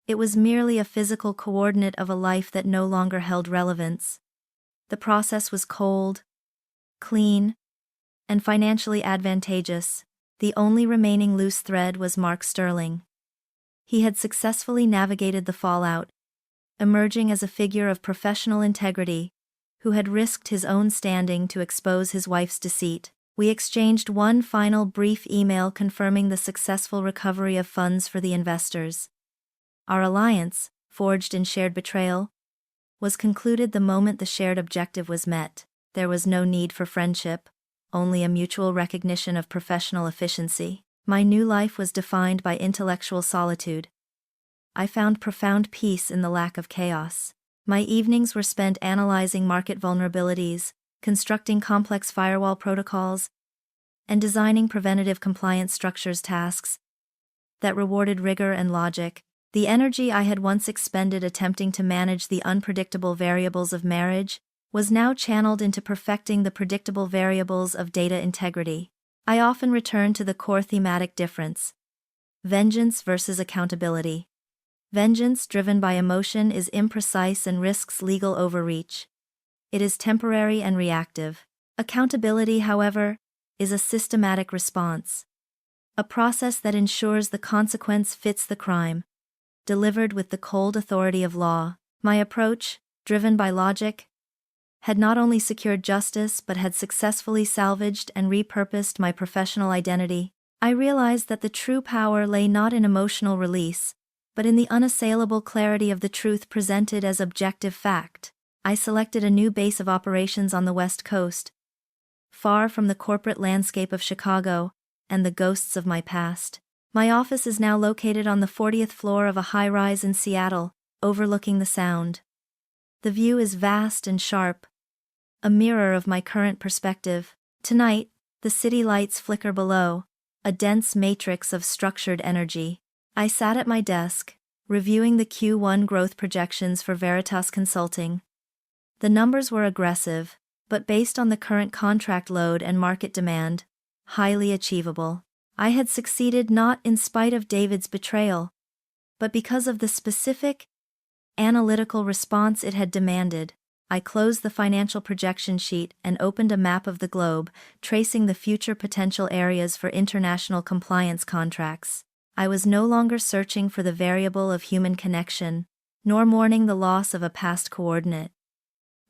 It was merely a physical coordinate of a life that no longer held relevance. The process was cold, clean, and financially advantageous. The only remaining loose thread was Mark Sterling. He had successfully navigated the fallout, emerging as a figure of professional integrity, who had risked his own standing to expose his wife's deceit. We exchanged one final brief email confirming the successful recovery of funds for the investors. Our alliance, forged in shared betrayal, was concluded the moment the shared objective was met. There was no need for friendship, only a mutual recognition of professional efficiency. My new life was defined by intellectual solitude. I found profound peace in the lack of chaos. My evenings were spent analyzing market vulnerabilities, constructing complex firewall protocols, and designing preventative compliance structures tasks that rewarded rigor and logic. The energy I had once expended attempting to manage the unpredictable variables of marriage was now channeled into perfecting the predictable variables of data integrity. I often returned to the core thematic difference: vengeance versus accountability. Vengeance driven by emotion is imprecise and risks legal overreach. It is temporary and reactive. Accountability, however, is a systematic response. A process that ensures the consequence fits the crime, delivered with the cold authority of law. My approach, driven by logic, had not only secured justice but had successfully salvaged and repurposed my professional identity. I realized that the true power lay not in emotional release, but in the unassailable clarity of the truth presented as objective fact. I selected a new base of operations on the West Coast, far from the corporate landscape of Chicago and the ghosts of my past. My office is now located on the 40th floor of a high-rise in Seattle, overlooking the Sound. The view is vast and sharp, a mirror of my current perspective. Tonight, the city lights flicker below, a dense matrix of structured energy. I sat at my desk, reviewing the Q1 growth projections for Veritas Consulting. The numbers were aggressive, but based on the current contract load and market demand, highly achievable. I had succeeded not in spite of David's betrayal, but because of the specific, analytical response it had demanded. I closed the financial projection sheet and opened a map of the globe, tracing the future potential areas for international compliance contracts. I was no longer searching for the variable of human connection, nor mourning the loss of a past coordinate.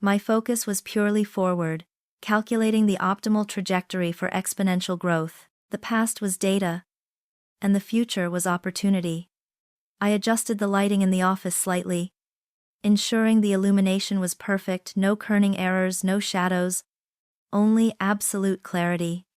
My focus was purely forward, calculating the optimal trajectory for exponential growth. The past was data, and the future was opportunity. I adjusted the lighting in the office slightly, ensuring the illumination was perfect, no kerning errors, no shadows, only absolute clarity.